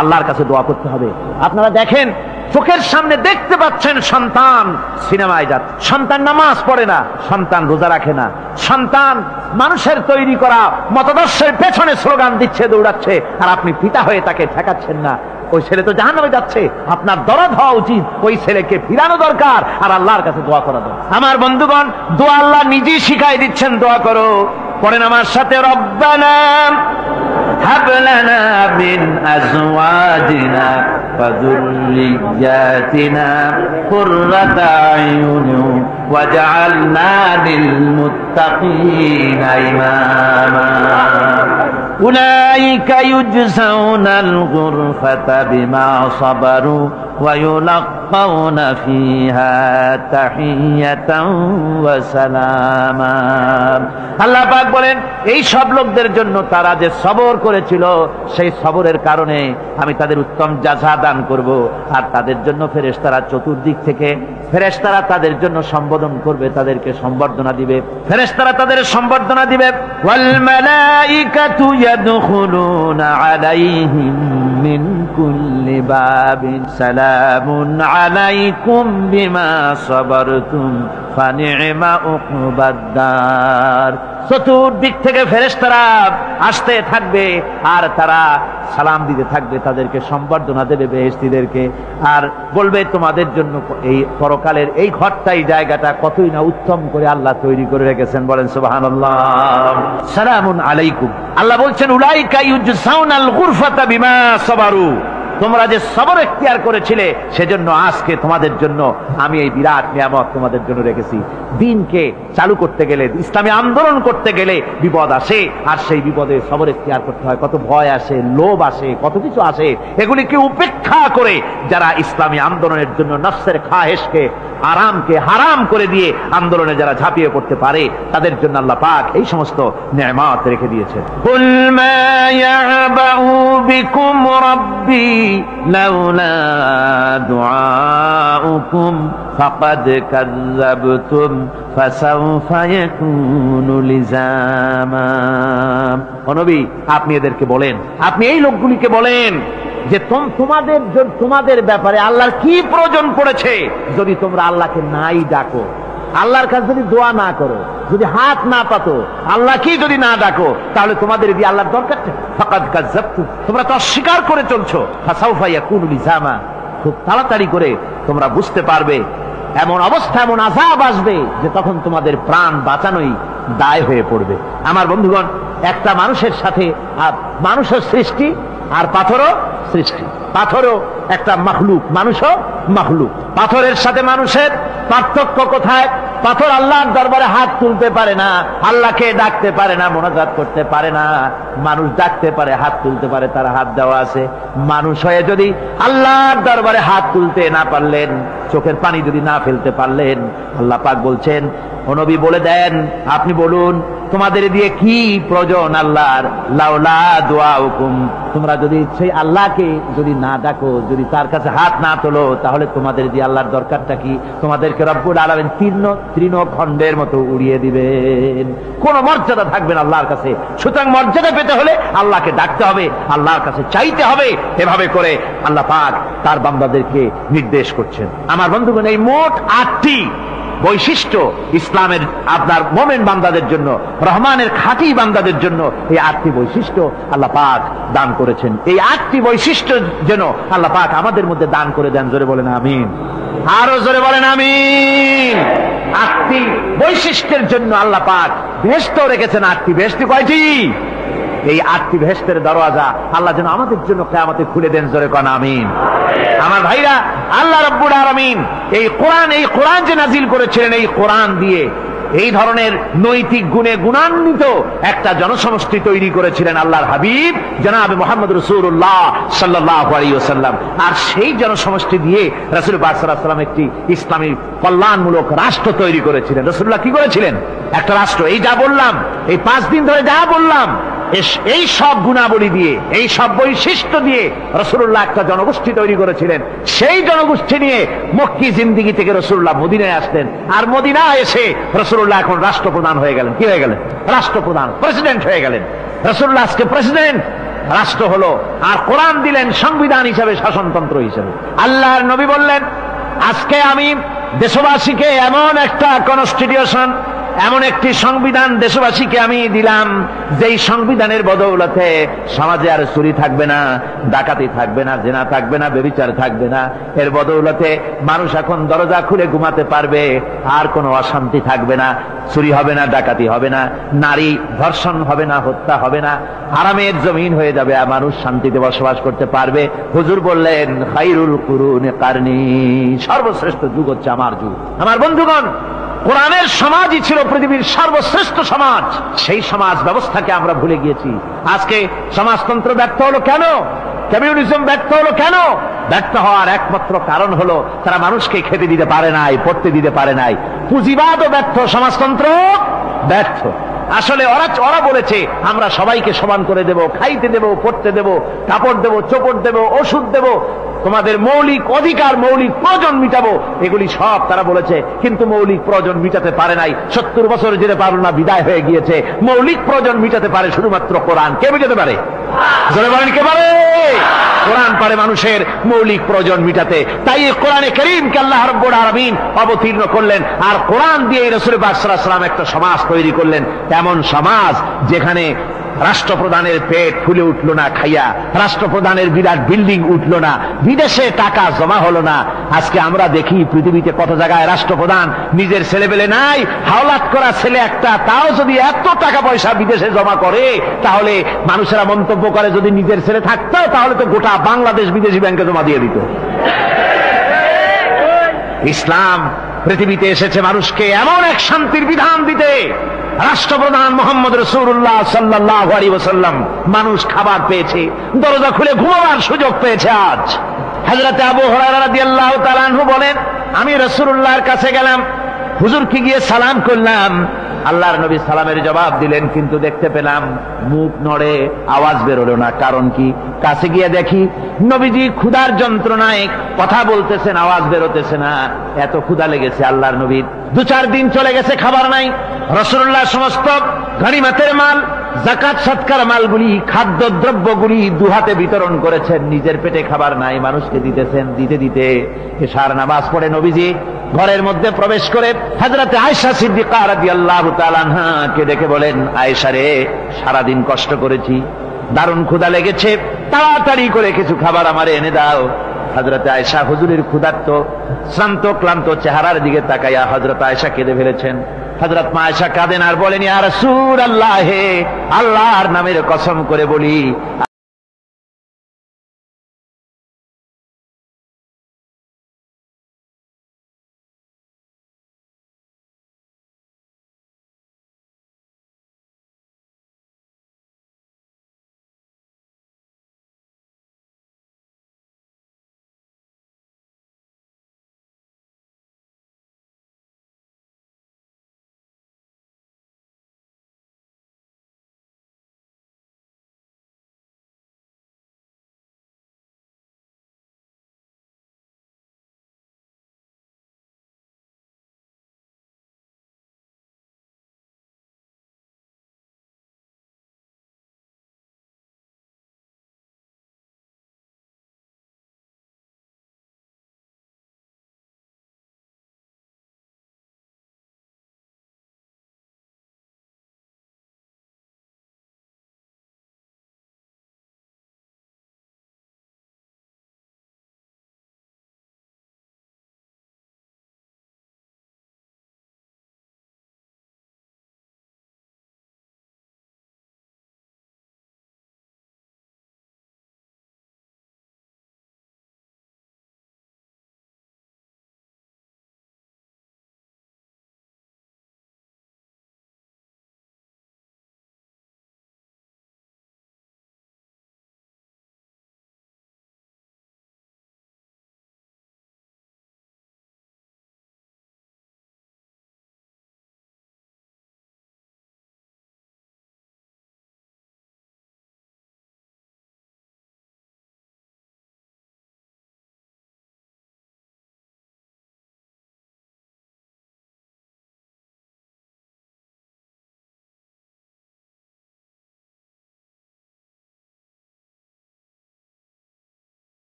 আল্লাহর কাছে দোয়া করতে হবে। আপনারা দেখেন, চোখের সামনে দেখতে পাচ্ছেন সন্তান সিনেমায় যাচ্ছে, সন্তান নামাজ পড়ে না, সন্তান রোজা রাখে না, সন্তান মানুষের তৈরি করা মতাদর্শের পেছনে স্লোগান দিচ্ছে, দৌড়াচ্ছে, আর আপনি পিতা হয়ে তাকে ঠেকাচ্ছেন না। ওই ছেলে তো জাহান্নামে যাচ্ছে, আপনার দরদ হওয়া উচিত, ওই ছেলেকে ফিরানো দরকার, আর আল্লাহর কাছে দোয়া করা দরকার। আমার বন্ধুগণ, দোয়া আল্লাহ নিজেই শিখাই দিচ্ছেন, দোয়া করো। পড়েন আমার সাথে, রব্বানা হাব লানা মিন আজওয়াজিনা ওয়া যুররিয়্যাতিনা কুররাতা আয়ুনিন ওয়াজআলনা লিল মুত্তাকিনা ইমামা। أولئك يجزون الغرفة بما صبروا ويلقون فيها تحية وسلاما। আল্লাহ পাক বলেন এই সব লোকদের জন্য তারা যে সবর করেছিল, সেই সবরের কারণে আমি তাদের উত্তম জাযা দান করব। আর তাদের জন্য ফেরেশতারা চতুর্দিক থেকে, ফেরেশতারা তাদের জন্য সম্বোধন করবে, তাদেরকে সম্বর্ধনা দিবে, ফেরেশতারা তাদের সম্বর্ধনা দিবে। ওয়াল মালাইকাতু ইয়াদখুলুনা আলাইহিম মিন কুল্লি বাবিন সালাম। সালামুন আলাইকুম বিমা সাবারতুম ফানি'মা উকবাদ-দার। চতুর্দিক থেকে ফেরেশতারা আসতে থাকবে আর তারা সালাম দিতে থাকবে, তাদেরকে সম্বর্ধনা দেবে বেহেশতীদেরকে, আর বলবে তোমাদের জন্য এই পরকালের এই ঘরটাই, জায়গাটা কতই না উত্তম করে আল্লাহ তৈরি করে রেখেছেন। বলেন সুবহানাল্লাহ। সালামুন আলাইকুম, আল্লাহ বলছেন উলাইকা ইউজসাউনাল গুরফাতা বিমা সাবারু, তোমরা যে সবর এখতিয়ার করেছিলে সেজন্য আজকে তোমাদের জন্য আমি এই বিরাট নিয়ামত তোমাদের জন্য রেখেছি। দিনকে চালু করতে গেলে, ইসলামী আন্দোলন করতে গেলে বিপদ আসে, আর সেই বিপদে সবর এখতিয়ার করতে হয়। কত ভয় আসে, লোভ আসে, কত কিছু আসে, এগুলিকে উপেক্ষা করে যারা ইসলামী আন্দোলনের জন্য নফসের খাহেশকে, আরামকে হারাম করে দিয়ে আন্দোলনে যারা ঝাঁপিয়ে পড়তে পারে, তাদের জন্য আল্লাহ পাক এই সমস্ত নিয়ামত রেখে দিয়েছেন। কুল মা ইয়াবাউ বিকুম রাব্বি লাউলা দুআউকুম ফাকাদ কাযযাবতুম ফাসাউফা ইয়াকুনু লিজামা। ও নবী, আপনি এদেরকে বলেন, আপনি এই লোকগুলিকে বলেন যে তোমাদের ব্যাপারে আল্লাহর কি প্রয়োজন পড়েছে যদি তোমরা আল্লাহকে নাই ডাকো, আল্লাহর কাছে যদি দোয়া না করো, যদি হাত না পাতো, আল্লাহ কি যদি না ডাকো, তাহলে তোমাদের দিয়ে আল্লাহর দরকার নেই। ফাকাদ কাযযাবতুম, তোমরা তো অস্বীকার করে চলছো। ফাসাউফা ইয়াকুনু লিজামা, খুব তাড়াতাড়ি করে তোমরা বুঝতে পারবে, এমন অবস্থা, এমন আযাব আসবে যে তখন তোমাদের প্রাণ বাঁচানোই দায় হয়ে পড়বে। আমার বন্ধুগণ, একটা মানুষের সাথে মানুষের সৃষ্টি আর পাথরও সৃষ্টি, পাথরও একটা মাখলুক, মানুষও মাখলুক। পাথরের সাথে মানুষের পার্থক্য কোথায়? পাথর আল্লাহর দরবারে হাত তুলতে পারে না, আল্লাহকে ডাকতে পারে না, মোনাজাত করতে পারে না। মানুষ ডাকতে পারে, হাত তুলতে পারে, তার হাত দেওয়া আছে। মানুষ হয়ে যদি আল্লাহর দরবারে হাত তুলতে না পারলেন, চোখের পানি যদি না ফেলতে পারলেন, আল্লাহ পাক বলছেন, ও নবী বলে দেন, আপনি বলুন তোমাদের দিয়ে কি প্রয়োজন আল্লাহর? লাউলা দুআউকুম, তোমরা যদি সেই আল্লাহকে যদি না ডাকো, যদি তার কাছে হাত না তোলো, তাহলে তোমাদের দিয়ে আল্লাহর দরকারটা কি? তোমাদেরকে রব্বুল আলামিন তৃণখণ্ডের মতো উড়িয়ে দিবেন, কোন মর্যাদা থাকবে না আল্লাহর কাছে। সুতরাং মর্যাদা পেতে হলে আল্লাহকে ডাকতে হবে, আল্লাহর কাছে চাইতে হবে। এভাবে করে আল্লাহ পাক তার বান্দাদেরকে নির্দেশ করছেন। আমার বন্ধুগণ, এই মোট 8টি বৈশিষ্ট্য ইসলামের আপনার মোমেন বান্দাদের জন্য, রহমানের খাঁটি বান্দাদের জন্য এই 8টি বৈশিষ্ট্য আল্লাহ পাক দান করেছেন। এই 8টি বৈশিষ্ট্য যেন আল্লাহ পাক আমাদের মধ্যে দান করে দেন। জোরে বলেন আমিন, আরো জোরে বলেন আমিন। 8টি বৈশিষ্ট্যের জন্য আল্লাহ পাক বেহেশত রেখেছেন। 8টি বেহেশত কয়টি? এই 8টি বেহেশতের দরওয়াজা আল্লাহ যেন আমাদের জন্য কিয়ামতে খুলে দেন। জোরে কোন আমিন। আমার ভাইরা, আল্লাহ রাব্বুল আলামিন এই কোরআন যে নাজিল করেছিলেন, এই কোরআন দিয়ে এই ধরনের নৈতিক গুণে গুণান্বিত একটা জনসমষ্টি তৈরি করেছিলেন আল্লাহর হাবিব জনাবে মুহাম্মদ রাসূলুল্লাহ সাল্লাল্লাহু আলাইহি ওয়াসাল্লাম। আর সেই জনসমষ্টি দিয়ে রাসূল পাক সাল্লাল্লাহু আলাইহি ওয়াসাল্লাম একটি ইসলামী কল্যাণমূলক রাষ্ট্র তৈরি করেছিলেন। রাসূলুল্লাহ কি করেছিলেন? একটা রাষ্ট্র। এই যা বললাম, এই 5 দিন ধরে যা বললাম, এই সব গুণাবলী দিয়ে, এই সব বৈশিষ্ট্য দিয়ে রাসূলুল্লাহ একটা জনগোষ্ঠী তৈরি করেছিলেন। সেই জনগোষ্ঠী নিয়ে মক্কি জিন্দেগি থেকে রাসূলুল্লাহ মদিনায় আসতেন, আর মদিনায় এসে রাসূলুল্লাহ এখন রাষ্ট্রপ্রধান হয়ে গেলেন। কি হয়ে গেলেন? রাষ্ট্রপ্রধান, প্রেসিডেন্ট হয়ে গেলেন। রাসূলুল্লাহ আজকে প্রেসিডেন্ট, রাষ্ট্র হলো, আর কোরআন দিলেন সংবিধান হিসাবে, শাসনতন্ত্র হিসাবে। আল্লাহর নবী বললেন, আজকে আমি দেশবাসীকে এমন একটা কনস্টিটিউশন, এমন একটি সংবিধান দেশবাসীকে আমি দিলাম, যেই সংবিধানের বদৌলতে সমাজে আর চুরি থাকবে না, ডাকাতি থাকবে না, জেনা থাকবে না, ব্যভিচার থাকবে না। এর বদৌলতে মানুষ এখন দরজা খুলে ঘুমাতে পারবে, আর কোনো অশান্তি থাকবে না, চুরি হবে না, ডাকাতি হবে না, নারী ধর্ষণ হবে না, হত্যা হবে না, আরামের জমিন হয়ে যাবে, আর মানুষ শান্তিতে বসবাস করতে পারবে। হুজুর বললেন, খায়রুল কুরুনি কারনি, সর্বশ্রেষ্ঠ যুগ হচ্ছে আমার যুগ। আমার বন্ধুগণ, কোরআনের সমাজই ছিল পৃথিবীর সর্বশ্রেষ্ঠ সমাজ। সেই সমাজ ব্যবস্থাকে আমরা ভুলে গিয়েছি। আজকে সমাজতন্ত্র ব্যর্থ হলো কেন? কমিউনিজম ব্যর্থ হলো কেন? ব্যর্থ হওয়ার একমাত্র কারণ হলো তারা মানুষকে খেতে দিতে পারে নাই, পড়তে দিতে পারে নাই। পুঁজিবাদও ব্যর্থ, সমাজতন্ত্র ব্যর্থ। আসলে ওরা বলেছে আমরা সবাইকে সমান করে দেব, খাইতে দেব, পড়তে দেব, কাপড় দেব, চোপড় দেব, ওষুধ দেব, তোমাদের মৌলিক অধিকার, মৌলিক প্রয়োজন মিটাবো, এগুলি সব তারা বলেছে, কিন্তু মৌলিক প্রয়োজন মিটাতে পারে নাই। 70 বছর যেতে পারল না, বিদায় হয়ে গিয়েছে। মৌলিক প্রয়োজন মিটাতে পারে শুধুমাত্র কোরআন। কে মিটাতে পারে? জোরে বলেন, কে পারে? কোরআন পারে মানুষের মৌলিক প্রয়োজন মিটাতে। তাই এই কোরআনে কারীমকে আল্লাহ রাব্বুল আলামিন অবতীর্ণ করলেন, আর কোরআন দিয়ে রাসূল পাক সাল্লাল্লাহু আলাইহি ওয়াসাল্লাম একটা সমাজ তৈরি করলেন, এমন সমাজ যেখানে রাষ্ট্রপ্রধানের পেট ফুলে উঠলো না খাইয়া, রাষ্ট্রপ্রধানের বিরাট বিল্ডিং উঠলো না, বিদেশে টাকা জমা হলো না। আজকে আমরা দেখি পৃথিবীতে কত জায়গায় রাষ্ট্রপ্রধান নিজের ছেলেবেলে নাই, হাওলাত করা ছেলে একটা, তাও যদি এত টাকা পয়সা বিদেশে জমা করে, তাহলে মানুষেরা মন্তব্য করে যদি নিজের ছেলে থাকতো তাহলে তো গোটা বাংলাদেশ বিদেশি ব্যাংকে জমা দিয়ে দিত। ইসলাম পৃথিবীতে এসেছে মানুষকে এমন এক শান্তির বিধান দিতে। রাষ্ট্রপ্রধান মুহাম্মদ রাসূলুল্লাহ সাল্লাল্লাহু আলাইহি ওয়াসাল্লাম মানুষ খাবার পেয়েছে, দরজা খুলে ঘুমাবার সুযোগ পেয়েছে। আজ হযরত আবু হুরায়রা রাদিয়াল্লাহু তাআলা আনহু বলেন, আমি রাসূলুল্লাহর কাছে গেলাম, হুজুরকে গিয়ে সালাম করলাম। আল্লাহর নবী সালামের জবাব দিলেন, কিন্তু দেখতে পেলাম মুখ নড়ে, আওয়াজ বেরোলো না। কারণ কি? কাছে গিয়ে দেখি নবীজি ক্ষুধার যন্ত্রণায় কথা বলতেছেন, আওয়াজ বেরোতেছে না। এত ক্ষুধা লেগেছে আল্লাহর নবীর। 2-4 দিন চলে গেছে, খাবার নাই। রাসূলুল্লাহ সমস্ত গনিমতের মাল, যাকাত সদকার মালগুলি, খাদ্য দ্রব্যগুলি দুহাতে বিতরণ করেছেন। নিজের পেটে খাবার নাই, মানুষকে দিতেছেন। দিতে দিতে এশার নামাজ পড়ে নবীজি ঘরের মধ্যে প্রবেশ করে হযরত আয়েশা সিদ্দিকা রাদিয়াল্লাহু তাআলা আনহাকে ডেকে বলেন, আয়েশা রে, সারাদিন কষ্ট করেছি, দারুণ ক্ষুধা লেগেছে, তাড়াতাড়ি করে কিছু খাবার আমারে এনে দাও। হযরত আয়েশা হুজুরের ক্ষুধার্ত শ্রান্ত ক্লান্ত চেহারার দিকে তাকাইয়া হযরত আয়েশা কেঁদে ফেলেছেন। হযরত মা আয়েশা কাঁদেন আর বলেন, ইয়া রাসূলুল্লাহ, আল্লাহর নামের কসম করে বলি,